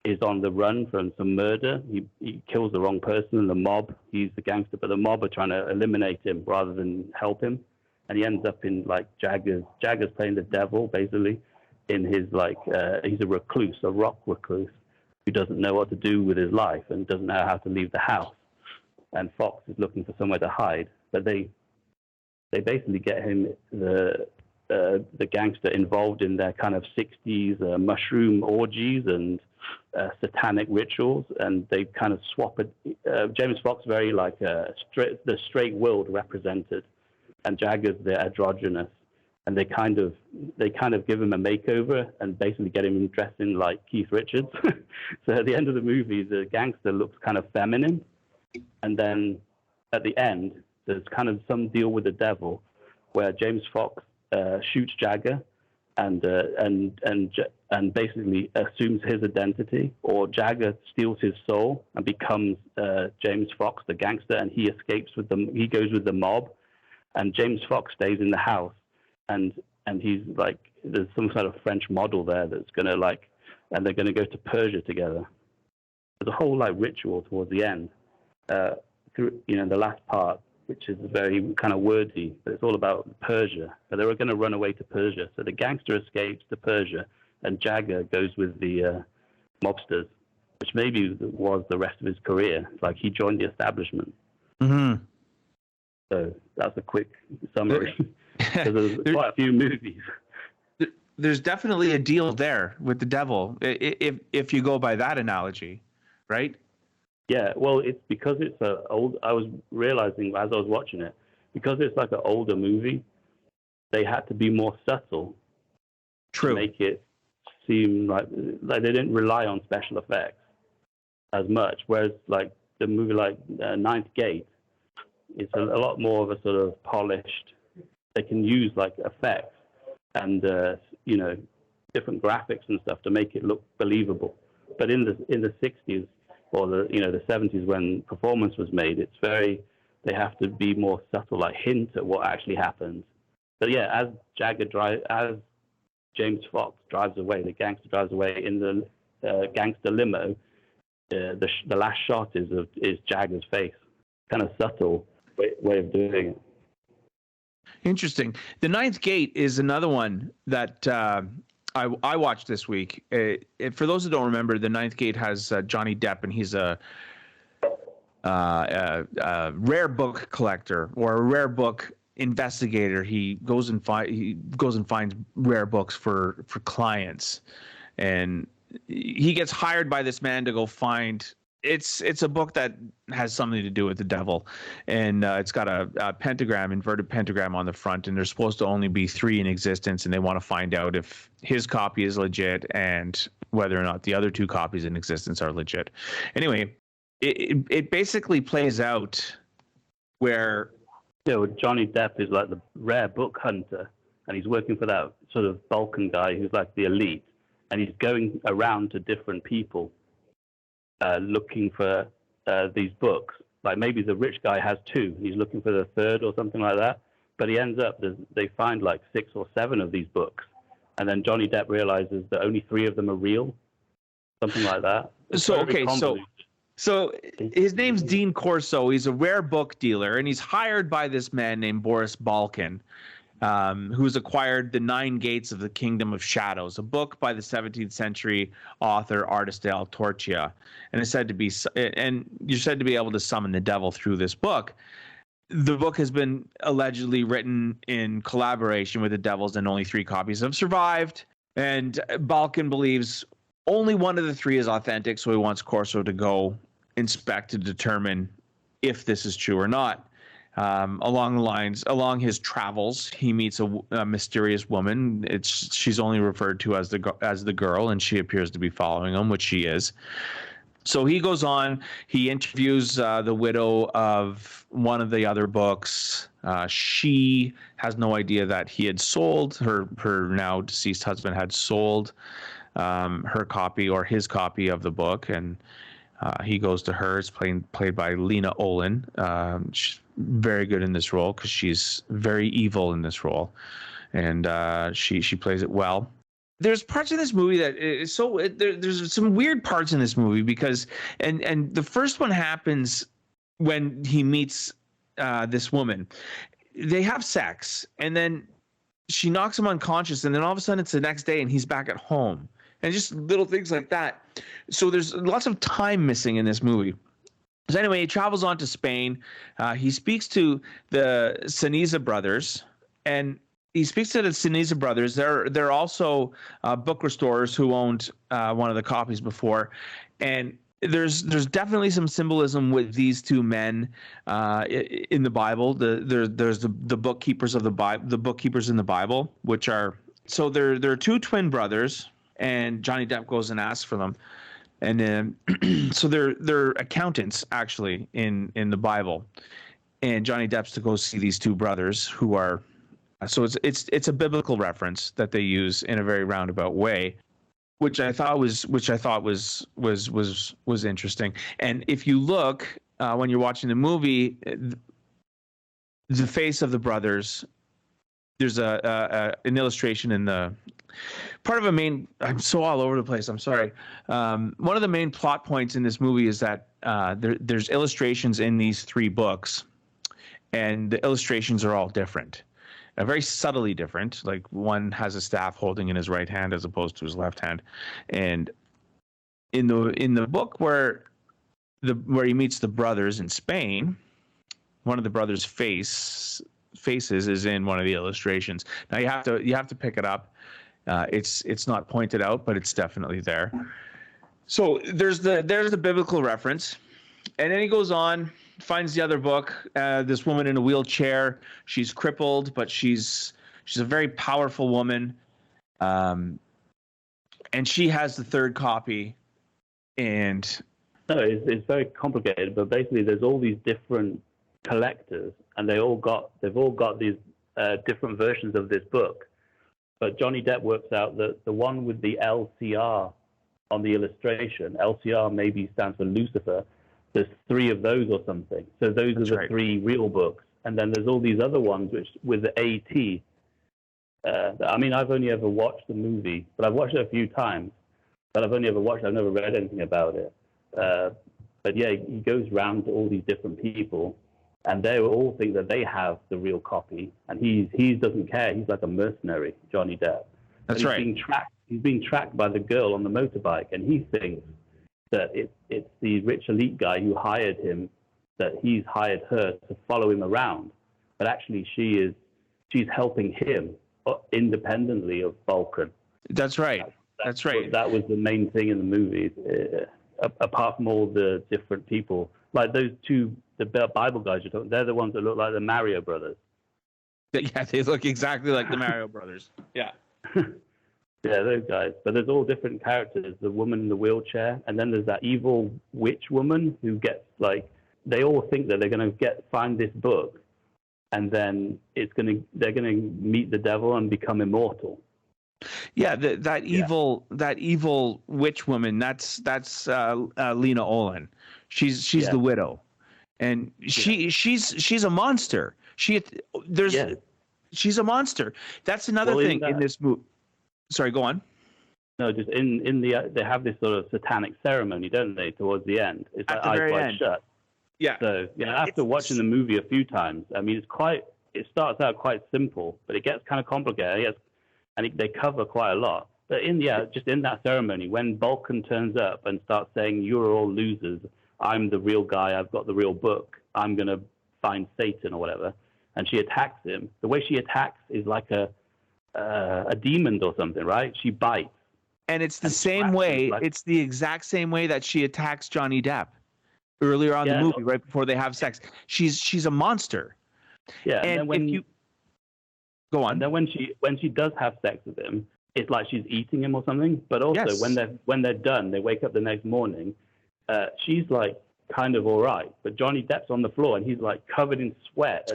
is on the run from some murder. He kills the wrong person, and the mob, he's the gangster, but the mob are trying to eliminate him rather than help him. And he ends up in like Jagger's playing the devil, basically, in his he's a recluse, a rock recluse, who doesn't know what to do with his life and doesn't know how to leave the house. And Fox is looking for somewhere to hide, but they basically get him, the gangster, involved in their kind of 60s mushroom orgies and satanic rituals, and they kind of swap it. James Fox very like the straight-willed represented, and Jagger's the androgynous, and they kind of give him a makeover and basically get him dressed in like Keith Richards. So at the end of the movie, the gangster looks kind of feminine, and then at the end, there's kind of some deal with the devil, where James Fox shoots Jagger, and basically assumes his identity, or Jagger steals his soul and becomes James Fox, the gangster, and he escapes with them. He goes with the mob, and James Fox stays in the house, and he's like, there's some sort of French model there that's gonna and they're gonna go to Persia together. There's a whole ritual towards the end, through the last part, which is very kind of wordy, but it's all about Persia. But they were going to run away to Persia. So the gangster escapes to Persia, and Jagger goes with the mobsters, which maybe was the rest of his career. Like, he joined the establishment. Mm-hmm. So that's a quick summary. There's quite a few movies. There's definitely a deal there with the devil, if you go by that analogy, right? Yeah, well, it's because it's I was realizing as I was watching it, because it's like an older movie, they had to be more subtle. True. To make it seem like they didn't rely on special effects as much. Whereas like the movie Ninth Gate, it's a lot more of a sort of polished. They can use like effects and different graphics and stuff to make it look believable. But in the 60s. Or the 70s, when performance was made, they have to be more subtle, like hint at what actually happens. But yeah, as James Fox drives away, the gangster drives away in the gangster limo, the last shot is Jagger's face. Kind of subtle way of doing it. Interesting. The Ninth Gate is another one that I watched this week. For those who don't remember, The Ninth Gate has Johnny Depp, and he's a rare book collector or a rare book investigator. He goes and finds rare books for clients, and he gets hired by this man to go find. It's a book that has something to do with the devil, and it's got a pentagram, inverted pentagram on the front, and there's supposed to only be 3 in existence, and they want to find out if his copy is legit and whether or not the other 2 copies in existence are legit. Anyway, it basically plays out where Johnny Depp is like the rare book hunter, and he's working for that sort of Balkan guy who's like the elite, and he's going around to different people. Looking for these books. Like maybe the rich guy has 2, and he's looking for the 3rd or something like that. But he ends up, they find like 6 or 7 of these books. And then Johnny Depp realizes that only 3 of them are real. Something like that. So his name's Dean Corso. He's a rare book dealer, and he's hired by this man named Boris Balkan, who's acquired The 9 Gates of the Kingdom of Shadows, a book by the 17th century author Artista Altorcia, and you're said to be able to summon the devil through this book. The book has been allegedly written in collaboration with the devils, and only 3 copies have survived. And Balkan believes only one of the 3 is authentic, so he wants Corso to go inspect to determine if this is true or not. Along his travels, he meets a mysterious woman. She's only referred to as the girl, and she appears to be following him, which she is. So he goes on. He interviews the widow of one of the other books. She has no idea that he had sold her now deceased husband had sold her copy or his copy of the book, and he goes to her. It's played by Lena Olin. She's very good in this role because she's very evil in this role, and she plays it well. There's parts of this movie that is there's some weird parts in this movie because and the first one happens when he meets this woman. They have sex, and then she knocks him unconscious, and then all of a sudden it's the next day and he's back at home, and just little things like that. So there's lots of time missing in this movie. So anyway, he travels on to Spain. He speaks to the Ceniza brothers, and he speaks to the Ceniza brothers. They're also book restorers who owned one of the copies before, and there's definitely some symbolism with these two men in the Bible. There's the bookkeepers of the Bible, the bookkeepers in the Bible, which are so they're two twin brothers, and Johnny Depp goes and asks for them. And then, so they're accountants actually in the Bible, and Johnny Depp's to go see these two brothers who are. So it's a biblical reference that they use in a very roundabout way, which I thought was interesting. And if you look when you're watching the movie, the face of the brothers, there's an illustration in the. Part of a main, I'm so all over the place. I'm sorry. One of the main plot points in this movie is that there's illustrations in these three books, and the illustrations are all different, very subtly different. Like one has a staff holding in his right hand as opposed to his left hand, and in the book where he meets the brothers in Spain, one of the brothers' faces is in one of the illustrations. Now you have to pick it up. It's not pointed out, but it's definitely there. So there's the biblical reference, and then he goes on, finds the other book. This woman in a wheelchair. She's crippled, but she's a very powerful woman, and she has the third copy. And no, it's very complicated. But basically, there's all these different collectors, and they've all got these different versions of this book. But Johnny Depp works out that the one with the LCR on the illustration, LCR maybe stands for Lucifer, there's three of those or something. So those are the three real books. And then there's all these other ones which with the AT. I mean, I've only ever watched the movie, but I've watched it a few times. But I've never read anything about it. But yeah, he goes round to all these different people, and they all think that they have the real copy, and he doesn't care. He's like a mercenary, Johnny Depp. That's right. He's being tracked by the girl on the motorbike, and he thinks that it's the rich elite guy who hired him, that he's hired her to follow him around. But actually, she's helping him independently of Vulcan. That's right. That's right. That was the main thing in the movie. Apart from all the different people, like those two. The Bible guys you're talking, they're the ones that look like the Mario brothers. Yeah, they look exactly like the Mario brothers. Yeah. Yeah, those guys. But there's all different characters. The woman in the wheelchair, and then there's that evil witch woman who gets they all think that they're going to find this book, and then they're gonna meet the devil and become immortal. Yeah, that evil witch woman. That's Lena Olin. She's the widow. And she's a monster. She's a monster. That's another thing in this movie. Sorry, go on. No, just they have this sort of satanic ceremony, don't they? Towards the end, it's at like the very eyes wide end. shut. Yeah. So after watching the movie a few times, I mean, it starts out quite simple, but it gets kind of complicated. And they cover quite a lot. But just in that ceremony, when Vulcan turns up and starts saying, "You're all losers. I'm the real guy. I've got the real book. I'm going to find Satan," or whatever. And she attacks him. The way she attacks is like a demon or something, right? She bites. And it's the same way. It's the exact same way that she attacks Johnny Depp earlier on in the movie, right before they have sex. She's a monster. Yeah. And when you go on. And then when she does have sex with him, it's like she's eating him or something. But also when they're done, they wake up the next morning. She's like kind of all right, but Johnny Depp's on the floor and he's like covered in sweat.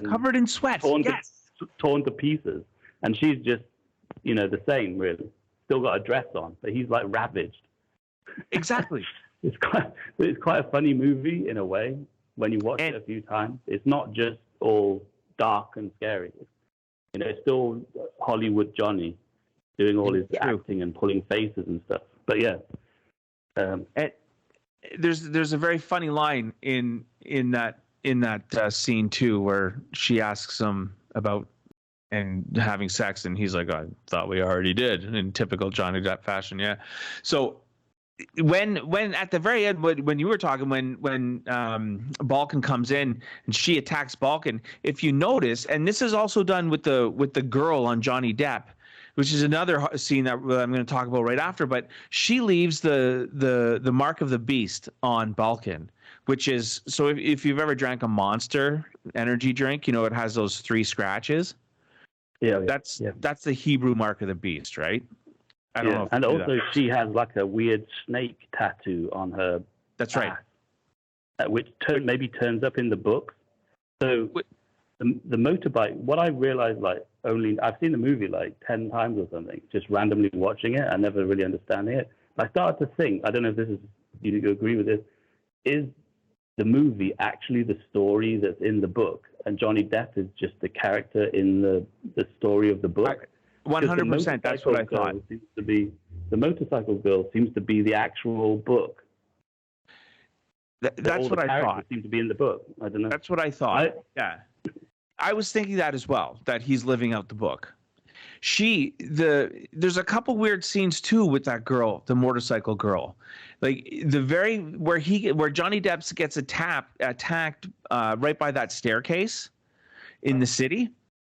Torn to pieces, and she's just the same, really. Still got a dress on, but he's like ravaged. Exactly. It's quite a funny movie in a way when you watch it a few times. It's not just all dark and scary. It's still Hollywood Johnny doing all his acting and pulling faces and stuff. But yeah. And there's a very funny line in that scene too, where she asks him about and having sex, and he's like, I thought we already did, in typical Johnny Depp fashion. Yeah. So when at the very end, when you were talking, when Balkan comes in and she attacks Balkan, if you notice, and this is also done with the girl on Johnny Depp, which is another scene that I'm going to talk about right after, but she leaves the mark of the beast on Balkan, which is, so if you've ever drank a Monster energy drink, it has those 3 scratches. Yeah, that's the Hebrew mark of the beast, right? I don't know. If and also she has like a weird snake tattoo on her. That's right. Which maybe turns up in the book. So the motorbike. What I realized, I've seen the movie like 10 times or something, just randomly watching it. I never really understanding it. I started to think. I don't know if this is you agree with this. Is the movie actually the story that's in the book, and Johnny Depp is just the character in the story of the book? 100%. That's what I thought. The motorcycle girl seems to be the actual book. That's what I thought. Seem to be in the book. I don't know. That's what I thought. Yeah, I was thinking that as well. That he's living out the book. There's a couple weird scenes too with that girl, the motorcycle girl, like where Johnny Depp gets attacked right by that staircase in the city.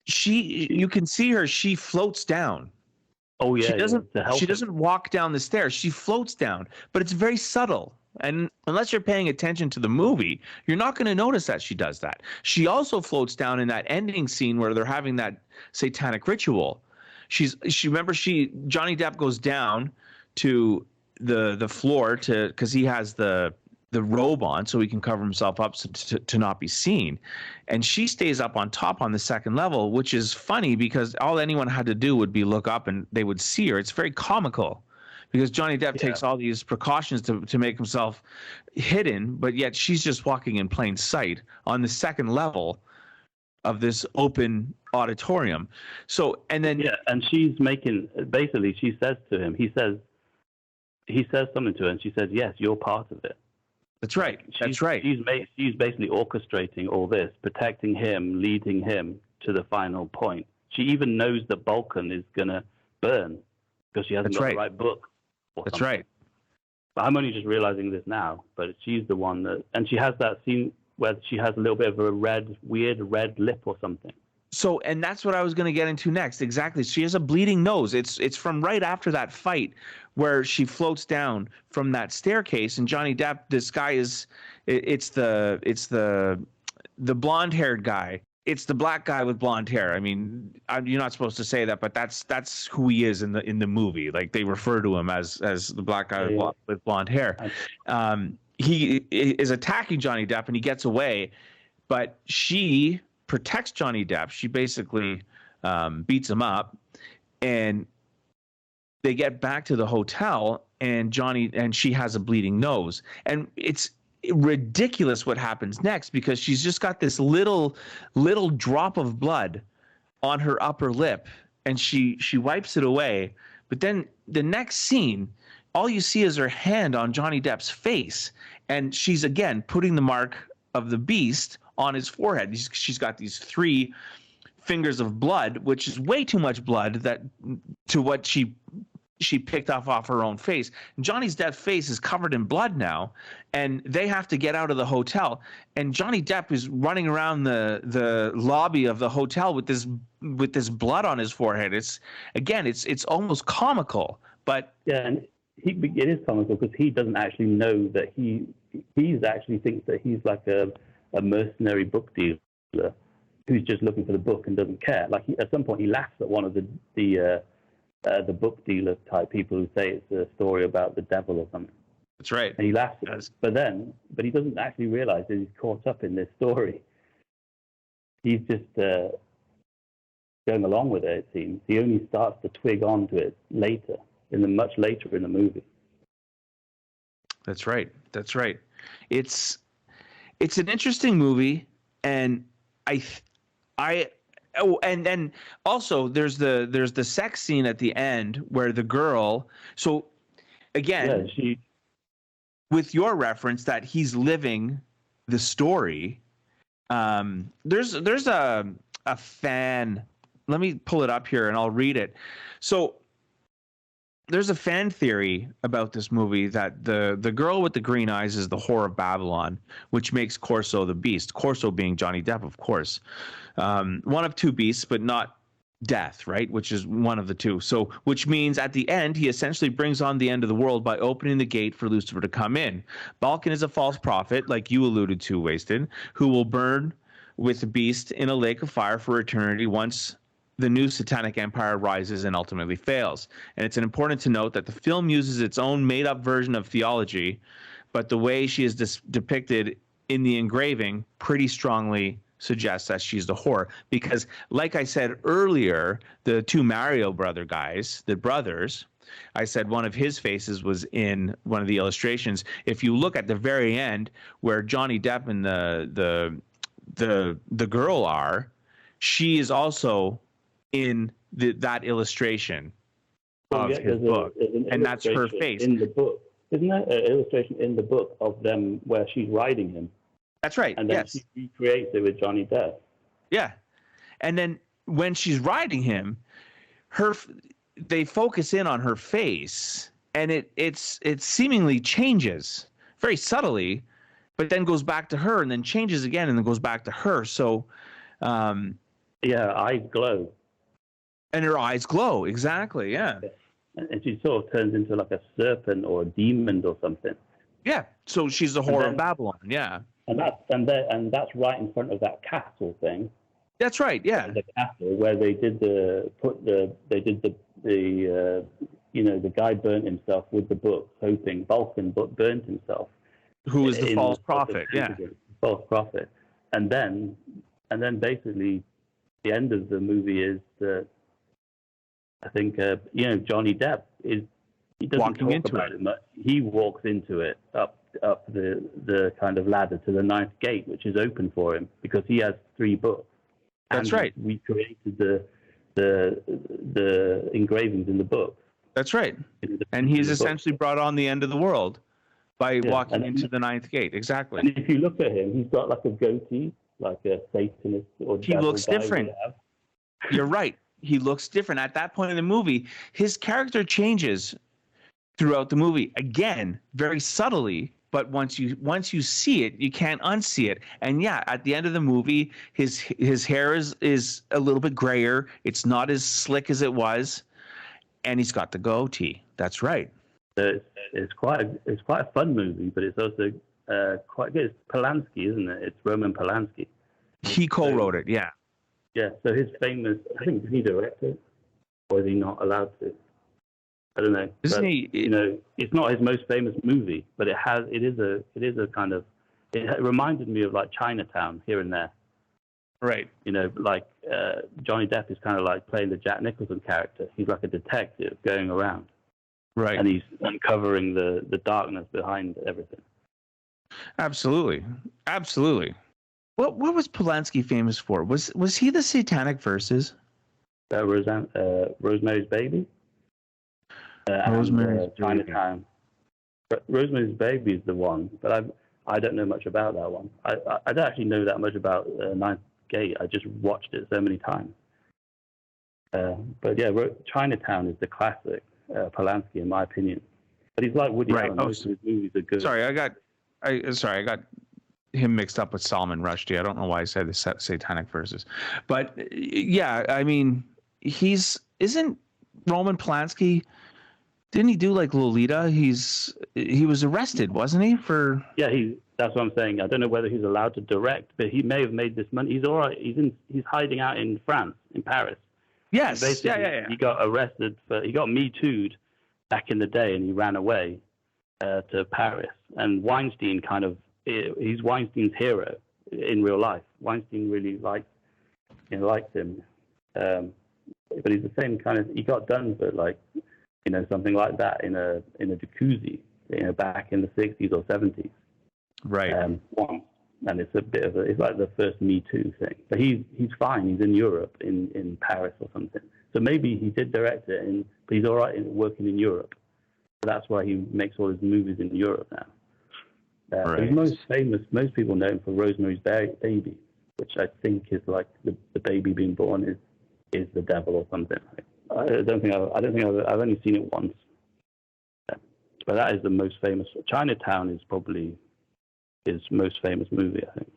You can see her. She floats down. Oh yeah. She doesn't walk down the stairs. She floats down, but it's very subtle. And unless you're paying attention to the movie, you're not going to notice that she does that. She also floats down in that ending scene where they're having that satanic ritual. Johnny Depp goes down to the floor because he has the robe on so he can cover himself up to not be seen, and she stays up on top on the second level, which is funny because all anyone had to do would be look up and they would see her. It's very comical because Johnny Depp takes all these precautions to make himself hidden, but yet she's just walking in plain sight on the second level of this open auditorium. So and she's basically she says to him, he says something to her, and she says, yes, you're part of it. That's right. That's right. She's basically orchestrating all this, protecting him, leading him to the final point. She even knows that Balkan is going to burn because she hasn't got the right book. That's right. But I'm only just realizing this now, but she's the one and she has that scene where she has a little bit of a weird red lip or something. So, and that's what I was going to get into next. Exactly. She has a bleeding nose. It's from right after that fight where she floats down from that staircase, and Johnny Depp, this guy it's the blonde-haired guy. It's the black guy with blonde hair. I mean, you're not supposed to say that, but that's who he is in the movie. Like they refer to him as the black guy with blonde hair. He is attacking Johnny Depp and he gets away, but she protects Johnny Depp. She basically beats him up, and they get back to the hotel, and she has a bleeding nose, and it's ridiculous what happens next because she's just got this little drop of blood on her upper lip, and she wipes it away. But then the next scene, all you see is her hand on Johnny Depp's face, and she's again putting the mark of the beast on his forehead. She's got these 3 fingers of blood, which is way too much blood to what she picked off her own face. And Johnny Depp's face is covered in blood now, and they have to get out of the hotel. And Johnny Depp is running around the lobby of the hotel with this blood on his forehead. It's almost comical, but and it is comical because he doesn't actually know that he actually thinks that he's like a mercenary book dealer who's just looking for the book and doesn't care. Like at some point he laughs at one of the book dealer type people who say it's a story about the devil or something. That's right. And he laughs at it. But he doesn't actually realize that he's caught up in this story. He's just going along with it, it seems. He only starts to twig onto it much later in the movie. That's right. That's right. It's an interesting movie, and and then also there's the sex scene at the end where the girl. So again, with your reference that he's living the story, there's a fan let me pull it up here and I'll read it. So there's a fan theory about this movie that the girl with the green eyes is the whore of Babylon, which makes Corso the beast. Corso being Johnny Depp, of course. One of two beasts, but not death, right? Which is one of the two. So, which means at the end, he essentially brings on the end of the world by opening the gate for Lucifer to come in. Balkan is a false prophet, like you alluded to, Wasted, who will burn with the beast in a lake of fire for eternity once the new satanic empire rises and ultimately fails. And it's important to note that the film uses its own made-up version of theology, but the way she is depicted in the engraving pretty strongly suggests that she's the whore. Because, like I said earlier, the two Mario brother guys, the brothers, I said one of his faces was in one of the illustrations. If you look at the very end, where Johnny Depp and the girl are, she is also in that illustration of his book, and that's her face in the book. Isn't there an illustration in the book of them where she's riding him? That's right. And then she recreates it with Johnny Depp. Yeah, and then when she's riding him, they focus in on her face, and it seemingly changes very subtly, but then goes back to her, and then changes again, and then goes back to her. So, eyes glow. And her eyes glow, exactly, yeah. And she sort of turns into like a serpent or a demon or something. Yeah, so she's the whore of Babylon, yeah. And that's right in front of that castle thing. That's right, yeah. The castle where they did the guy burnt himself with the book, hoping Balkan burnt himself. Who was the false prophet, yeah. False prophet. And then basically the end of the movie is that I think Johnny Depp he doesn't walking talk into about it much. He walks into it up the kind of ladder to the ninth gate, which is open for him because he has 3 books. That's and right. We created the engravings in the book. That's right. And he's essentially brought on the end of the world by walking into the ninth gate. Exactly. And if you look at him, he's got like a goatee, like a Satanist or he looks different. You're right. He looks different. At that point in the movie, his character changes throughout the movie. Again, very subtly, but once you see it, you can't unsee it. And yeah, at the end of the movie, his hair is a little bit grayer. It's not as slick as it was, and he's got the goatee. That's right. It's quite a fun movie, but it's also quite good. It's Polanski, isn't it? It's Roman Polanski. He co-wrote it, yeah. Yeah, so his famous, I think, did he direct it? Or is he not allowed to? I don't know. Isn't he? It's not his most famous movie, but it is a kind of, it reminded me of like Chinatown here and there. Right. Like Johnny Depp is kind of like playing the Jack Nicholson character. He's like a detective going around. Right. And he's uncovering the darkness behind everything. Absolutely. Absolutely. What was Polanski famous for? Was he the Satanic Verses? Rosemary's Baby. Rosemary's Chinatown. Rosemary's Baby is the one, but I don't know much about that one. I don't actually know that much about Ninth Gate. I just watched it so many times. But yeah, Chinatown is the classic Polanski, in my opinion. But he's like Woody Allen. Most of his movies are good. Sorry, I got him mixed up with Salman Rushdie. I don't know why I said the Satanic Verses, but yeah, I mean, isn't Roman Polanski? Didn't he do like Lolita? He was arrested, wasn't he? That's what I'm saying. I don't know whether he's allowed to direct, but he may have made this money. He's all right. He's hiding out in France, in Paris. Yes. Yeah. He got arrested he got Me Too'd back in the day, and he ran away to Paris. And Weinstein he's Weinstein's hero in real life. Weinstein really liked him. But he's the same kind of, he got done for like, something like that in a jacuzzi, back in the 60s or 70s. Right. Once. And it's a bit of it's like the first Me Too thing. But he's fine. He's in Europe, in Paris or something. So maybe he did direct it, but he's all right working in Europe. So that's why he makes all his movies in Europe now. Right. He's most famous. Most people know him for Rosemary's Baby, which I think is like the baby being born is is the devil or something. I've only seen it once. But that is the most famous. Chinatown is probably his most famous movie, I think.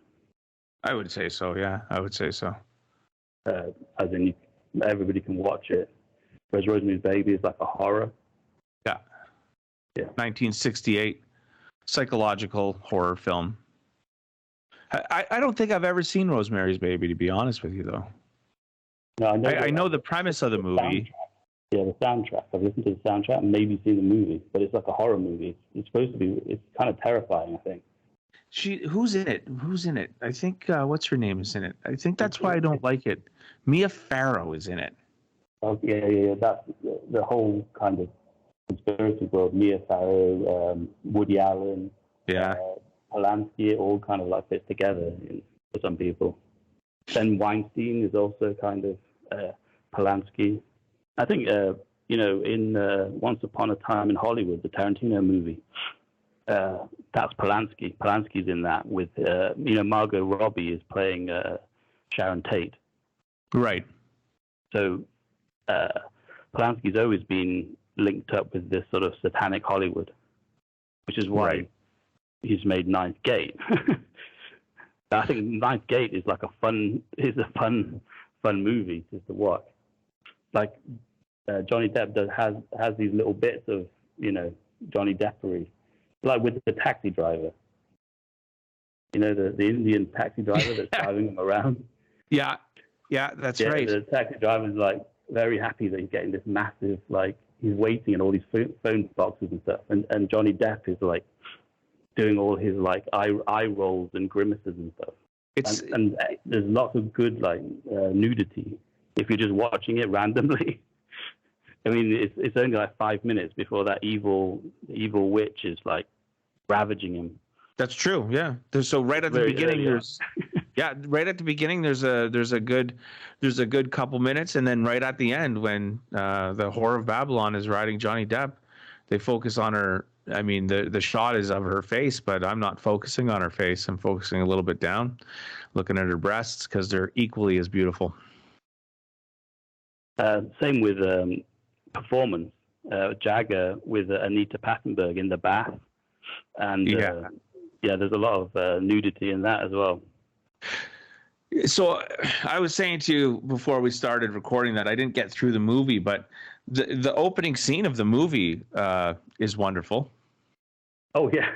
I would say so. Yeah, I would say so. As in, everybody can watch it. Whereas Rosemary's Baby is like a horror. Yeah. Yeah. 1968 psychological horror film. I don't think I've ever seen Rosemary's Baby, to be honest with you, though. No, I know the premise of the movie. Yeah, the soundtrack. I've listened to the soundtrack and maybe seen the movie, but it's like a horror movie. It's supposed to be. It's kind of terrifying, I think. Who's in it? I think what's her name is in it. I think that's why I don't like it. Mia Farrow is in it. Oh, yeah. That's the whole kind of conspiracy world. Mia Farrow, Woody Allen, Polanski, it all kind of like fits together for some people. Ben Weinstein is also kind of Polanski. I think, in Once Upon a Time in Hollywood, the Tarantino movie, that's Polanski. Polanski's in that with, Margot Robbie is playing Sharon Tate. Right. So Polanski's always been linked up with this sort of satanic Hollywood, which is why he's made Ninth Gate. I think Ninth Gate is like a fun movie just to watch. Like Johnny Depp has these little bits of Johnny Deppery, like with the taxi driver. The Indian taxi driver that's driving him around. Yeah, that's right. The taxi driver's like very happy that he's getting this massive, like he's waiting in all these phone boxes and stuff, and Johnny Depp is like doing all his like eye rolls and grimaces and stuff. And there's lots of good like nudity if you're just watching it randomly. I mean, it's only like 5 minutes before that evil witch is like ravaging him. That's true. Yeah. So right at the beginning, there's a good couple minutes, and then right at the end, when the Whore of Babylon is riding Johnny Depp, they focus on her. I mean, the shot is of her face, but I'm not focusing on her face. I'm focusing a little bit down, looking at her breasts because they're equally as beautiful. Same with performance. Jagger with Anita Pattenberg in the bath, and there's a lot of nudity in that as well. So I was saying to you before we started recording that I didn't get through the movie, but the opening scene of the movie is wonderful. Oh yeah,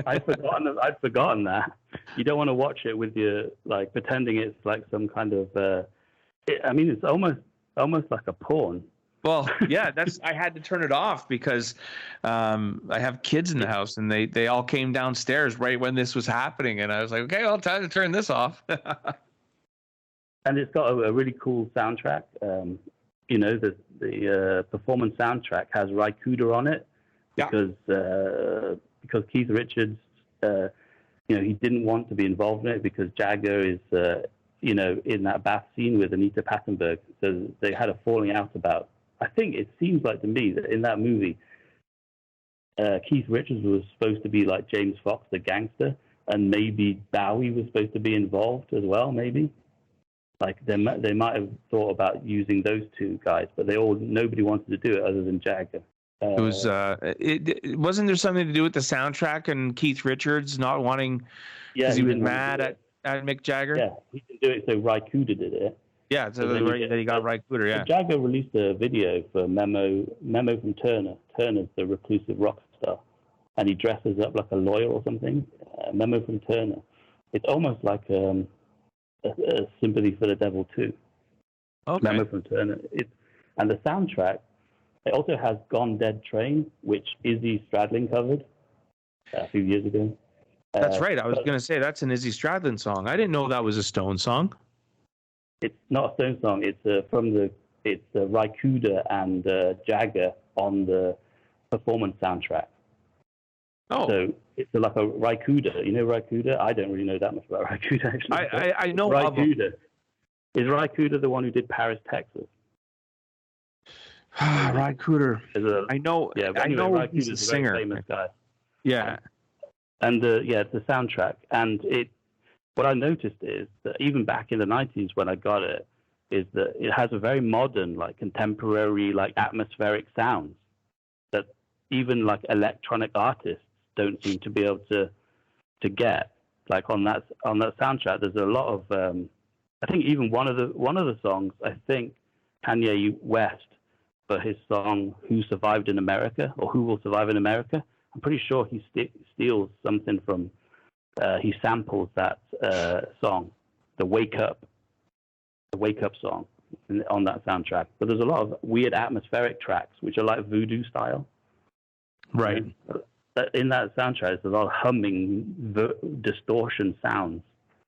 I'd forgotten that. You don't want to watch it with your like pretending it's like some kind of. It's almost like a porn. Well, yeah, I had to turn it off because I have kids in the house, and they all came downstairs right when this was happening, and I was like, okay, well, time to turn this off. And it's got a really cool soundtrack. The performance soundtrack has Ry Cooder on it because Keith Richards, he didn't want to be involved in it because Jagger is, in that bath scene with Anita Pattenberg. So they had a falling out about. I think it seems like to me that in that movie, Keith Richards was supposed to be like James Fox, the gangster, and maybe Bowie was supposed to be involved as well, maybe. Like they might have thought about using those two guys, but nobody wanted to do it other than Jagger. It was wasn't there something to do with the soundtrack and Keith Richards not wanting because he was mad at Mick Jagger? Yeah, he didn't do it, so Ry Cooder did it. Yeah, so he got Ry Cooder. Yeah, Jagger released a video for Memo from Turner. Turner's the reclusive rock star, and he dresses up like a lawyer or something. Memo from Turner. It's almost like a Sympathy for the Devil too. Okay. Memo from Turner. And the soundtrack. It also has Gone Dead Train, which Izzy Stradlin covered a few years ago. That's right. I was going to say that's an Izzy Stradlin song. I didn't know that was a Stone song. It's not a Stone song. It's Ry Cooder and Jagger on the performance soundtrack. Oh, so it's like a Ry Cooder. You know Ry Cooder? I don't really know that much about Ry Cooder actually. I know Ry Cooder. Is Ry Cooder the one who did Paris, Texas? Ry Cooder. I know. Yeah, I know Ry he's Cooder's a singer. very famous guy. Yeah. And it's the soundtrack. And what I noticed is that even back in the 90s when I got it, is that it has a very modern, like contemporary, like atmospheric sounds that even like electronic artists don't seem to be able to get. Like on that soundtrack, there's a lot of I think even one of the songs, I think Kanye West, for his song "Who Survived in America" or "Who Will Survive in America," I'm pretty sure he steals something from. He samples that song, the Wake Up song, on that soundtrack. But there's a lot of weird atmospheric tracks which are like voodoo style. Right. In that soundtrack, there's a lot of humming, distortion sounds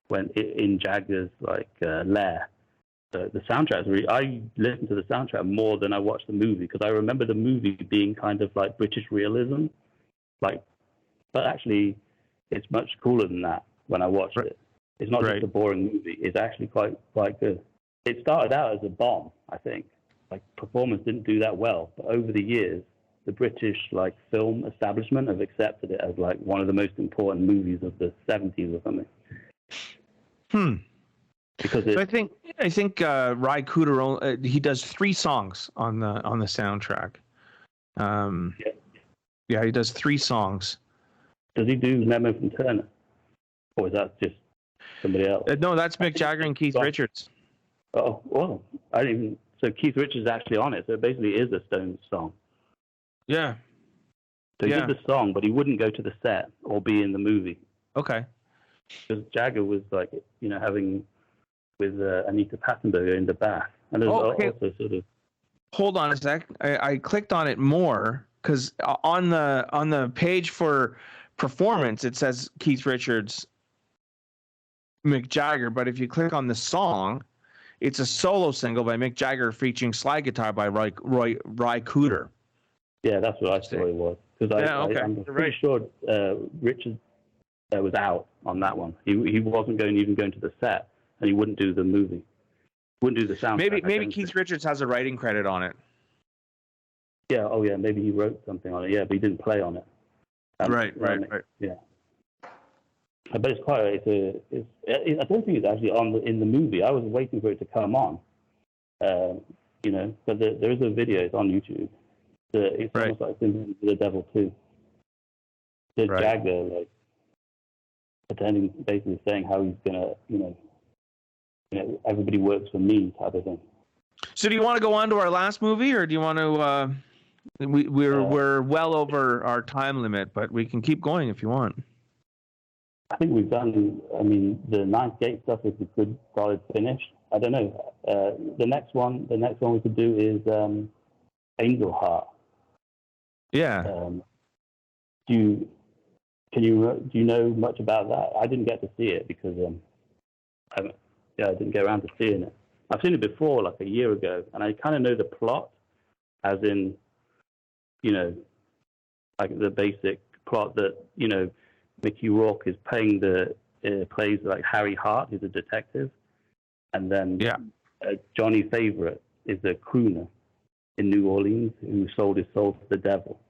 when in Jagger's like lair. The soundtrack is really. I listen to the soundtrack more than I watch the movie because I remember the movie being kind of like British realism, like, but actually, it's much cooler than that when I watched it. It's not just a boring movie. It's actually quite good. It started out as a bomb, I think. Like performance didn't do that well, but over the years, the British like film establishment have accepted it as like one of the most important movies of the 70s or something. Because so I think Ry Cooder he does 3 songs on the soundtrack. Yeah, he does 3 songs. Does he do Memo from Turner, or is that just somebody else? No, that's Mick Jagger and Keith Richards. Oh, well, I didn't even. So Keith Richards is actually on it. So it basically is a Stones song. Yeah. So he did the song, but he wouldn't go to the set or be in the movie. Okay. Because Jagger was like, having with Anita Passenberger in the bath, and there's also sort of. Hold on a sec. I clicked on it more because on the page for performance it says Keith Richards, Mick Jagger, but if you click on the song, it's a solo single by Mick Jagger featuring slide guitar by Ry Cooder. Yeah, that's what I thought it was. Because I'm pretty sure Richards was out on that one. He wasn't even going to the set, and he wouldn't do the movie. Wouldn't do the sound. Maybe Keith Richards has a writing credit on it. Yeah. Oh, yeah. Maybe he wrote something on it. Yeah, but he didn't play on it. Right. Yeah. But it's quite. I don't think it's actually in the movie. I was waiting for it to come on. But there is a video. It's on YouTube. It's almost like Sympathy for the Devil too. Jagger like pretending, basically saying how he's gonna, everybody works for me type of thing. So do you want to go on to our last movie, or do you want to? We're well over our time limit, but we can keep going if you want. I think we've done. I mean, the Ninth Gate stuff is a good, solid finish. I don't know. The next one we could do is Angel Heart. Yeah. Do you know much about that? I didn't get to see it because I didn't get around to seeing it. I've seen it before, like a year ago, and I kind of know the plot, as in, like the basic plot that Mickey Rourke is plays like Harry Hart, who's a detective, and then Johnny Favorite is a crooner in New Orleans who sold his soul to the devil,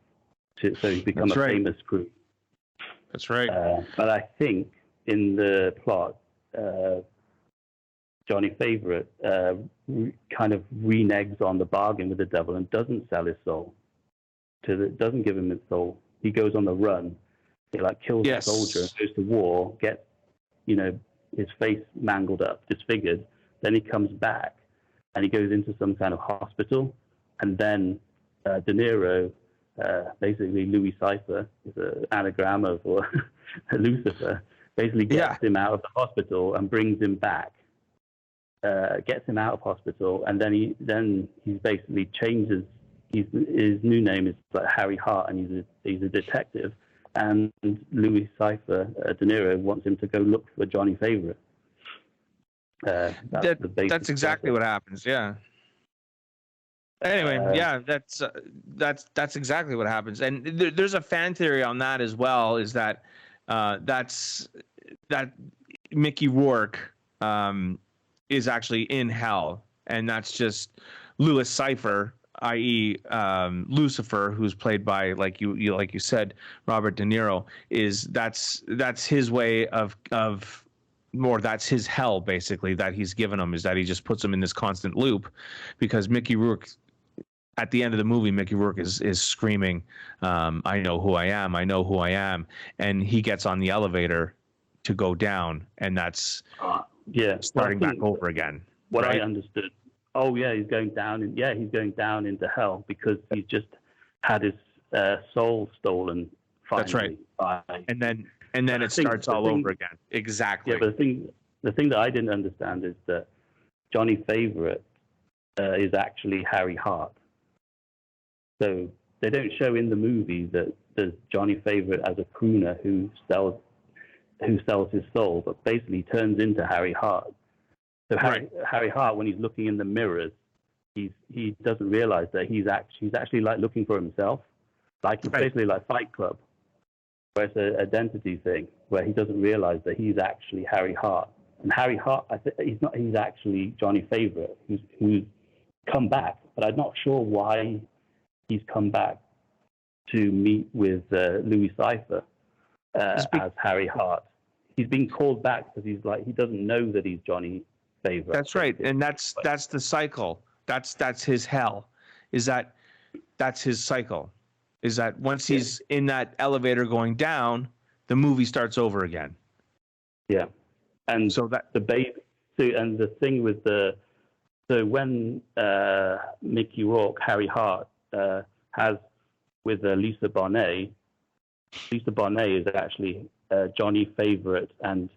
so he's become famous crooner. That's right. But I think in the plot, Johnny Favorite kind of reneges on the bargain with the devil and doesn't sell his soul. Doesn't give him his soul. He goes on the run. He kills a soldier, goes to war, gets his face mangled up, disfigured. Then he comes back and he goes into some kind of hospital, and then De Niro, basically Louis Cypher, is an anagram of Lucifer, basically gets him out of the hospital and brings him back. Gets him out of hospital, and then he basically changes. His new name is like Harry Hart, and he's a detective. And Louis Cypher, De Niro, wants him to go look for Johnny Favorite. That's exactly what happens. Yeah. Anyway, that's exactly what happens. And there's a fan theory on that as well. Is that that Mickey Rourke is actually in hell, and that's just Louis Cypher, i.e., Lucifer, who's played by like you said, Robert De Niro. That's his way of more that's his hell basically that he's given him, is that he just puts him in this constant loop, because Mickey Rourke, at the end of the movie, Mickey Rourke is screaming, I know who I am, I know who I am, and he gets on the elevator to go down, and that's starting back over again. What right? I understood. Oh yeah, he's going down, and he's going down into hell because he's just had his soul stolen. Finally, that's right. And then it starts all over again. Exactly. Yeah, but the thing that I didn't understand is that Johnny Favorite is actually Harry Hart. So they don't show in the movie that there's Johnny Favorite as a crooner who sells his soul, but basically turns into Harry Hart. So Harry Hart, when he's looking in the mirrors, he doesn't realize that he's actually like looking for himself, like it's basically like Fight Club, where it's an identity thing, where he doesn't realize that he's actually Harry Hart. And Harry Hart, he's actually Johnny Favorite, who's come back, but I'm not sure why he's come back to meet with Louis Cypher as Harry Hart. He's been called back because he doesn't know that he's Johnny Favorite. That's right, and that's the cycle. That's his hell. That's his cycle. Is that once he's in that elevator going down, the movie starts over again. Yeah, and so that the baby. So and the thing with when Mickey Rourke, Harry Hart, has with Lisa Bonet. Lisa Bonet is actually Johnny Favorite and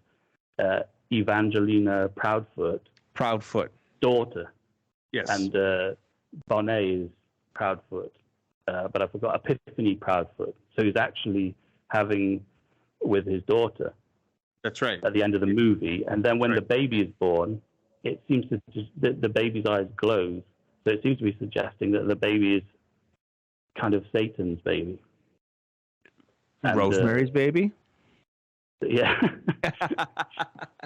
Evangelina Proudfoot daughter. Yes. And Bonet is Proudfoot, but I forgot Epiphany Proudfoot. So he's actually having with his daughter. That's right. At the end of the movie, and then when the baby is born, it seems to just the baby's eyes glows. So it seems to be suggesting that the baby is kind of Satan's baby. And, Rosemary's baby? Yeah.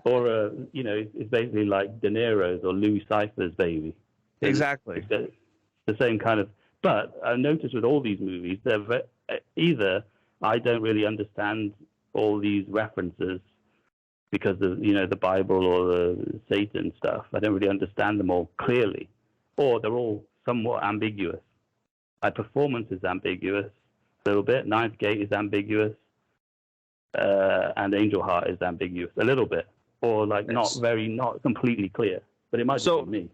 Or, it's basically like De Niro's or Louis Cypher's baby. Exactly. It's the same kind of... But I noticed with all these movies, either I don't really understand all these references because of, the Bible or the Satan stuff. I don't really understand them all clearly. Or they're all somewhat ambiguous. My performance is ambiguous a little bit. Ninth Gate is ambiguous. And Angel Heart is ambiguous a little bit. Or not completely clear. But it might be me.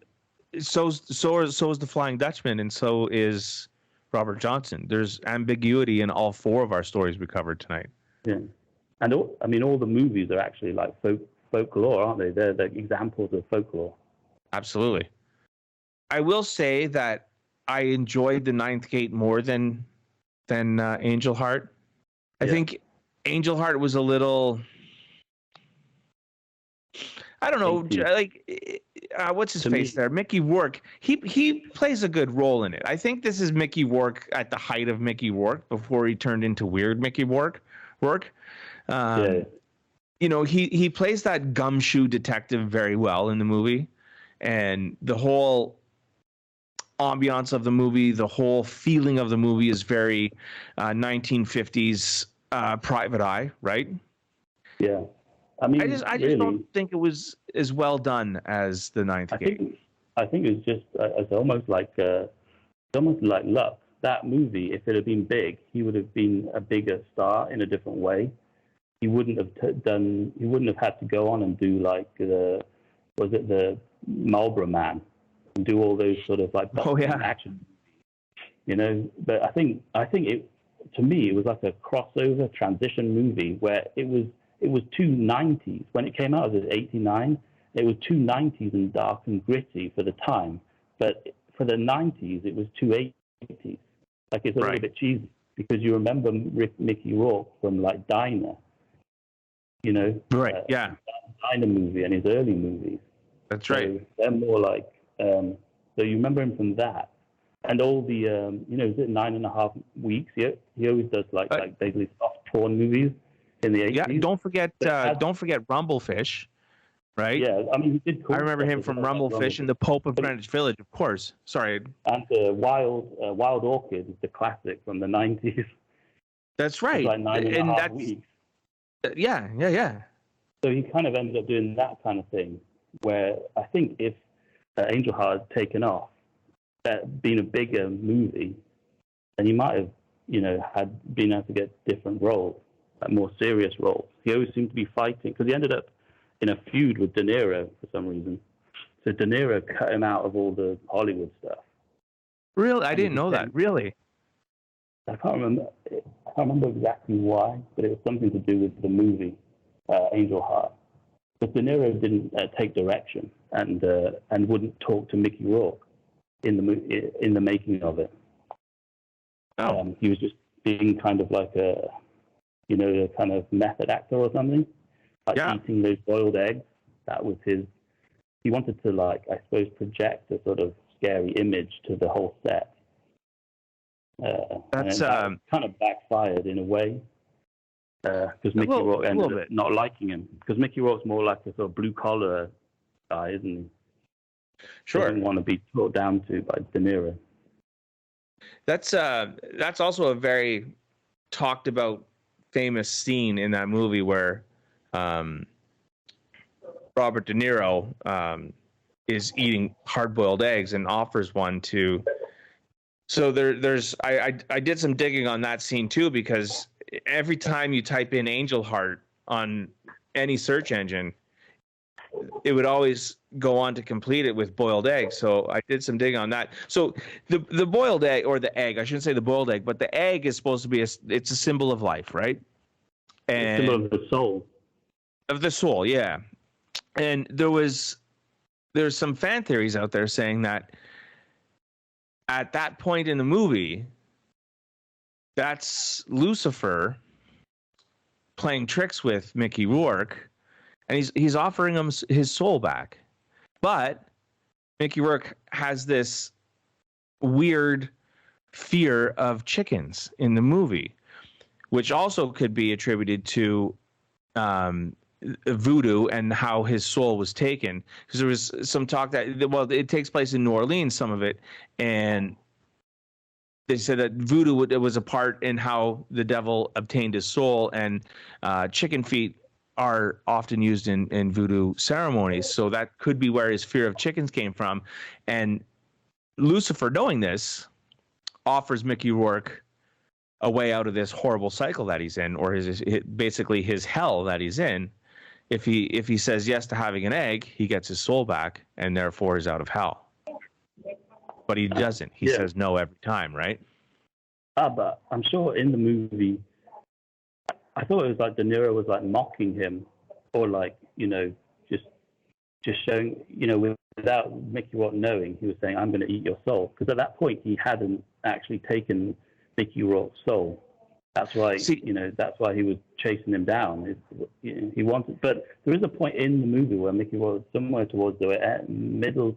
So is the Flying Dutchman, and so is Robert Johnson. There's ambiguity in all four of our stories we covered tonight. Yeah. And all the movies are actually like folklore, aren't they? They're examples of folklore. Absolutely. I will say that I enjoyed the Ninth Gate more than Angel Heart. I think Angel Heart was a little, I don't know, what's his face there? Mickey Rourke. He plays a good role in it. I think this is Mickey Rourke at the height of Mickey Rourke before he turned into weird Mickey Rourke. He plays that gumshoe detective very well in the movie, and the whole ambiance of the movie, the whole feeling of the movie is very 1950s Private Eye, right? Yeah. I mean, I just don't think it was as well done as the Ninth Gate. I think it was just it's almost like luck. That movie, if it had been big, he would have been a bigger star in a different way. He wouldn't have He wouldn't have had to go on and do the Marlboro Man and do all those sort of action. But I think it, to me, it was like a crossover transition movie where it was two 90s. When it came out, it was 89. It was two 90s and dark and gritty for the time. But for the 90s, it was two 80s. Like, it's a little bit cheesy because you remember Mickey Rourke from Diner, Diner movie and his early movies. That's right. They're more like, so you remember him from that. And all the, is it 9.5 Weeks? He always does basically soft porn movies in the 80s. Yeah, don't forget Rumblefish, right? Yeah, I mean, he did. I remember him from Rumblefish and The Pope of Greenwich Village, of course. Sorry. And Wild Orchid is the classic from the 90s. That's right. It's like 9.5 Weeks. Yeah. So he kind of ended up doing that kind of thing, where I think if Angel Heart had taken off, that been a bigger movie, then he might have, had been able to get different roles, like more serious roles. He always seemed to be fighting, because he ended up in a feud with De Niro for some reason. So De Niro cut him out of all the Hollywood stuff. Really? I didn't know that. Really? I can't remember exactly why, but it was something to do with the movie Angel Heart. But De Niro didn't take direction and wouldn't talk to Mickey Rourke in the making of it. Oh. He was just being kind of like a kind of method actor or something, like eating those boiled eggs. That was his. He wanted to, like, I suppose, project a sort of scary image to the whole set. That's that kind of backfired in a way, because Mickey Rourke ended up not liking him. Because Mickey Rourke's more like a sort of blue collar guy, isn't he? Sure. Doesn't want to be talked down to by De Niro. That's also a very talked about famous scene in that movie where Robert De Niro is eating hard-boiled eggs and offers one to. So there's I did some digging on that scene too, because every time you type in Angel Heart on any search engine, it would always go on to complete it with boiled eggs. So I did some digging on that. So the boiled egg, or the egg, I shouldn't say the boiled egg, but the egg is supposed to be it's a symbol of life, right? And a symbol of the soul. Of the soul, yeah. And there's some fan theories out there saying that at that point in the movie, that's Lucifer playing tricks with Mickey Rourke, and he's offering him his soul back. But Mickey Rourke has this weird fear of chickens in the movie, which also could be attributed to voodoo and how his soul was taken, because there was some talk that it takes place in New Orleans, some of it, and they said that voodoo was a part in how the devil obtained his soul, and chicken feet are often used in voodoo ceremonies, so that could be where his fear of chickens came from. And Lucifer, knowing this, offers Mickey Rourke a way out of this horrible cycle that he's in, or basically his hell that he's in. If he says yes to having an egg, he gets his soul back, and therefore is out of hell. But he doesn't. He says no every time, right? But I'm sure in the movie, I thought it was like De Niro was like mocking him, or like, just showing, without Mickey Rourke knowing, he was saying, "I'm going to eat your soul," because at that point he hadn't actually taken Mickey Rourke's soul. That's why, that's why he was chasing him down. He wanted, but there is a point in the movie where Mickey Rourke, somewhere towards the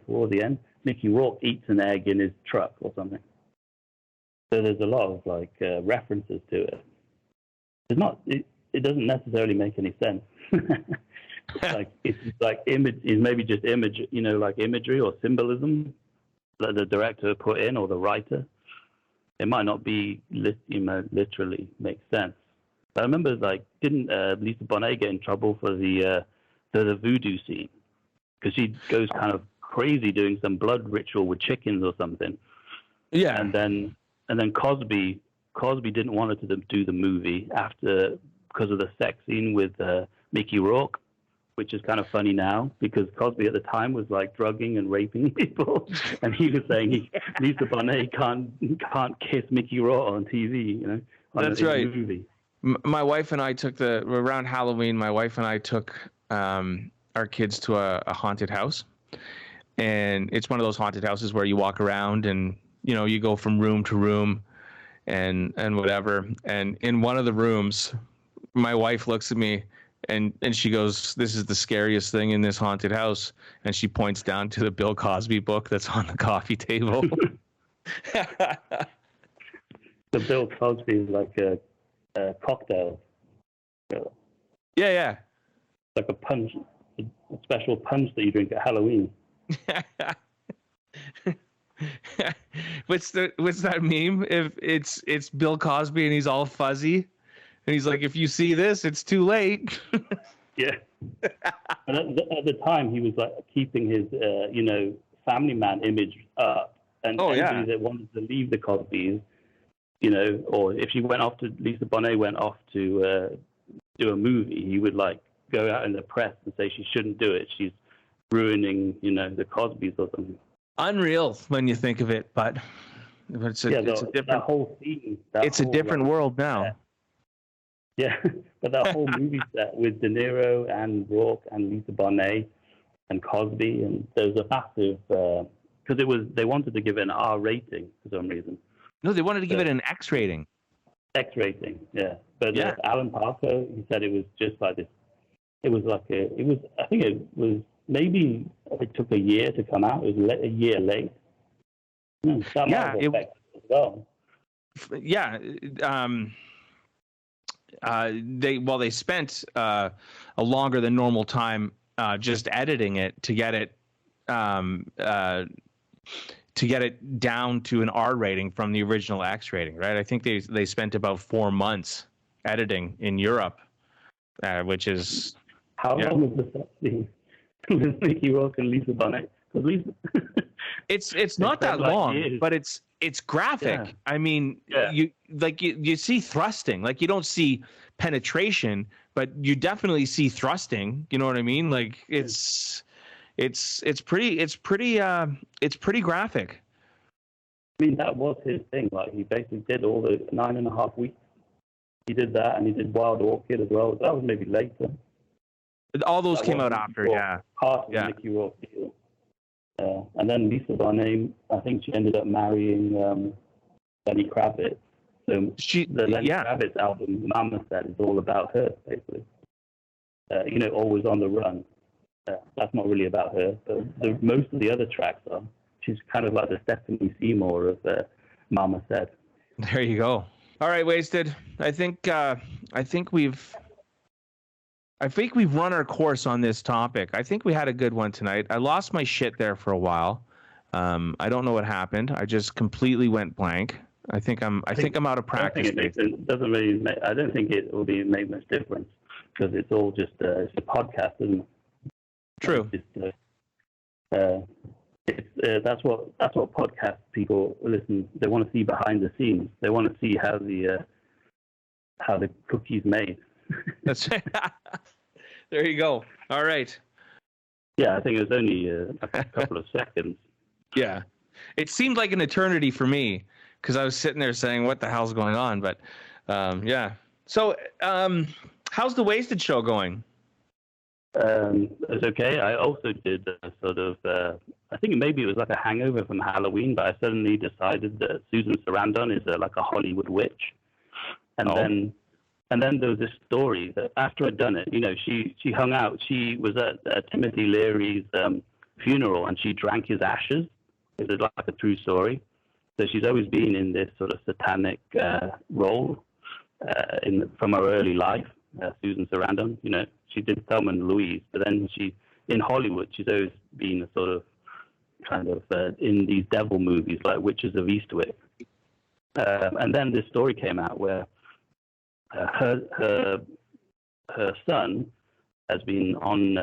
toward the end, Mickey Rourke eats an egg in his truck or something. So there's a lot of references to it. It's not. It doesn't necessarily make any sense. It's like image. It's maybe just image. Like imagery or symbolism that the director put in, or the writer. It might not be literally make sense. But I remember, didn't Lisa Bonet get in trouble for the voodoo scene? Because she goes kind of crazy doing some blood ritual with chickens or something. Yeah. And then Cosby didn't want her to do the movie because of the sex scene with Mickey Rourke, which is kind of funny now, because Cosby at the time was drugging and raping people, and he was saying Lisa Bonet can't kiss Mickey Rourke on TV, That's right. In the movie. My wife and I around Halloween. My wife and I took our kids to a haunted house, and it's one of those haunted houses where you walk around and you go from room to room, and whatever. And in one of the rooms, my wife looks at me. And she goes, "This is the scariest thing in this haunted house." And she points down to the Bill Cosby book that's on the coffee table. The Bill Cosby is like a cocktail. Yeah. Like a punch, a special punch that you drink at Halloween. What's that meme? If it's Bill Cosby and he's all fuzzy. And he's like, "If you see this, it's too late." Yeah. But at the time, he was like keeping his, family man image up, and anybody that wanted to leave the Cosbys, or if Lisa Bonet went off to do a movie, he would like go out in the press and say she shouldn't do it. She's ruining, the Cosbys or something. Unreal when you think of it, but it's a different that whole scene. It's a different world now. Yeah, but that whole movie set with De Niro and Rourke and Lisa Bonet and Cosby, and there's a massive because they wanted to give it an R rating for some reason. No, they wanted to give it an X rating. X rating, yeah. But Alan Parker, he said it was just like this. It was like I think it was maybe it took a year to come out. It was a year late. That might have affected as well. Yeah. They spent a longer than normal time just editing it to get it down to an R rating from the original X rating, right? I think they spent about 4 months editing in Europe, which is how long was the set scene with Mickey Rourke and Lisa Bonet? It's not that long, but it's graphic. Yeah. I mean, you see thrusting. Like, you don't see penetration, but you definitely see thrusting. You know what I mean? Like, it's pretty graphic. I mean, that was his thing. Like, he basically did all the 9.5 weeks. He did that, and he did Wild Orchid as well. That was maybe later. All those came out after, Part of the Mickey Rourke deal. And then Lisa Bonet, I think she ended up marrying Lenny Kravitz. So the Lenny Kravitz album, Mama Said, is all about her, basically. Always on the Run. That's not really about her, but most of the other tracks are. She's kind of like the Stephanie Seymour of Mama Said. There you go. All right, Wasted. I think we've run our course on this topic. I think we had a good one tonight. I lost my shit there for a while. I don't know what happened. I just completely went blank. I think I'm out of practice. It doesn't really. I don't think it will make much difference because it's all just it's a podcast, isn't it? True. That's what podcast people listen. They want to see behind the scenes. They want to see how the cookie's made. That's there you go. All right. Yeah, I think it was only a couple of seconds. Yeah, it seemed like an eternity for me because I was sitting there saying, "What the hell's going on?" But yeah. So, how's the Wasted show going? It's okay. I also did a sort of. I think maybe it was like a hangover from Halloween, but I suddenly decided that Susan Sarandon is like a Hollywood witch, and then there was this story that after I'd done it, she hung out. She was at Timothy Leary's funeral, and she drank his ashes. It was like a true story. So she's always been in this sort of satanic role from her early life. Susan Sarandon, she did Thelma and Louise, but then in Hollywood, she's always been a sort of kind of in these devil movies like Witches of Eastwick. And then this story came out where her son has been on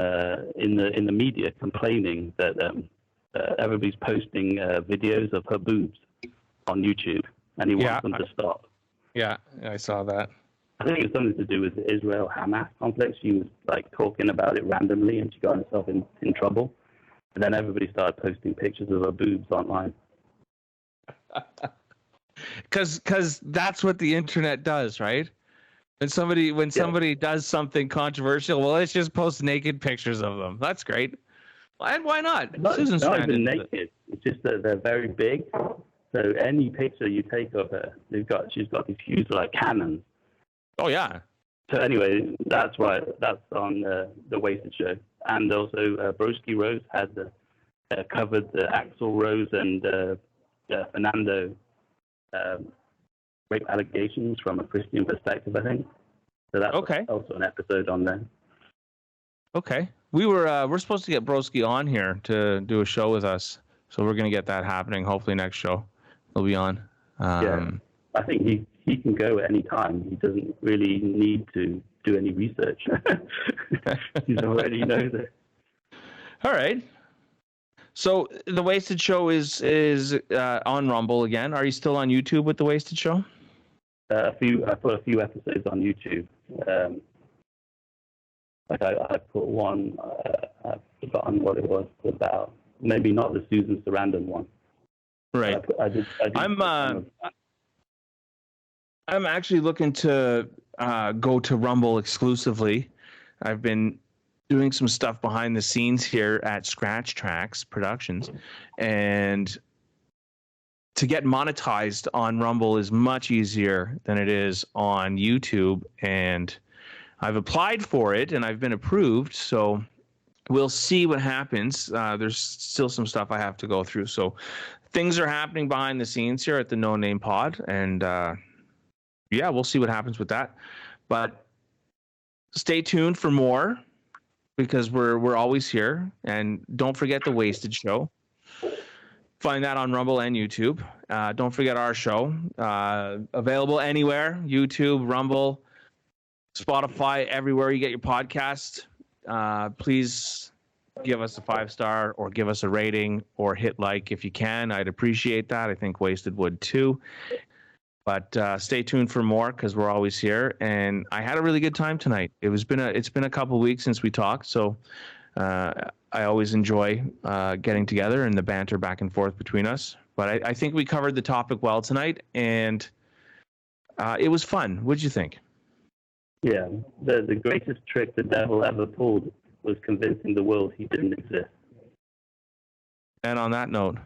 in the media complaining that everybody's posting videos of her boobs on YouTube, and he wants them to stop. Yeah, I saw that. I think it's something to do with the Israel-Hamas conflict. She was like talking about it randomly, and she got herself in trouble. And then everybody started posting pictures of her boobs online. Because that's what the internet does, right? When somebody does something controversial, well, let's just post naked pictures of them. That's great. And why not? Susan not even naked. It's just that they're very big. So any picture you take of her, she's got these huge like cannons. Oh yeah. So anyway, that's why that's on the Wasted show, and also Broski Rose had covered Axl Rose and Fernando rape allegations from a Christian perspective, I think. So that's also an episode on there. Okay, we're supposed to get Broski on here to do a show with us, so we're gonna get that happening. Hopefully next show he'll be on. I think he can go at any time. He doesn't really need to do any research. You already know that. All right. So the Wasted Show is on Rumble again. Are you still on YouTube with the Wasted Show? I put a few episodes on YouTube. Like I put one. I've forgotten what it was about. Maybe not the Susan Sarandon one. Right. I did I'm actually looking to go to Rumble exclusively. I've been doing some stuff behind the scenes here at ScratchTrax Productions, and to get monetized on Rumble is much easier than it is on YouTube, and I've applied for it and I've been approved, so we'll see what happens. There's still some stuff I have to go through, so things are happening behind the scenes here at the No Name Pod, and yeah, we'll see what happens with that. But stay tuned for more, because we're always here. And don't forget the Wasted Show. Find that on Rumble and YouTube. Don't forget our show. Available anywhere: YouTube, Rumble, Spotify, everywhere you get your podcast. Please give us a 5-star or give us a rating or hit like if you can. I'd appreciate that. I think Wasted would too. But stay tuned for more, because we're always here. And I had a really good time tonight. It's been a couple of weeks since we talked, so I always enjoy getting together and the banter back and forth between us. But I think we covered the topic well tonight, and it was fun. What'd you think? Yeah, the greatest trick the devil ever pulled was convincing the world he didn't exist. And on that note,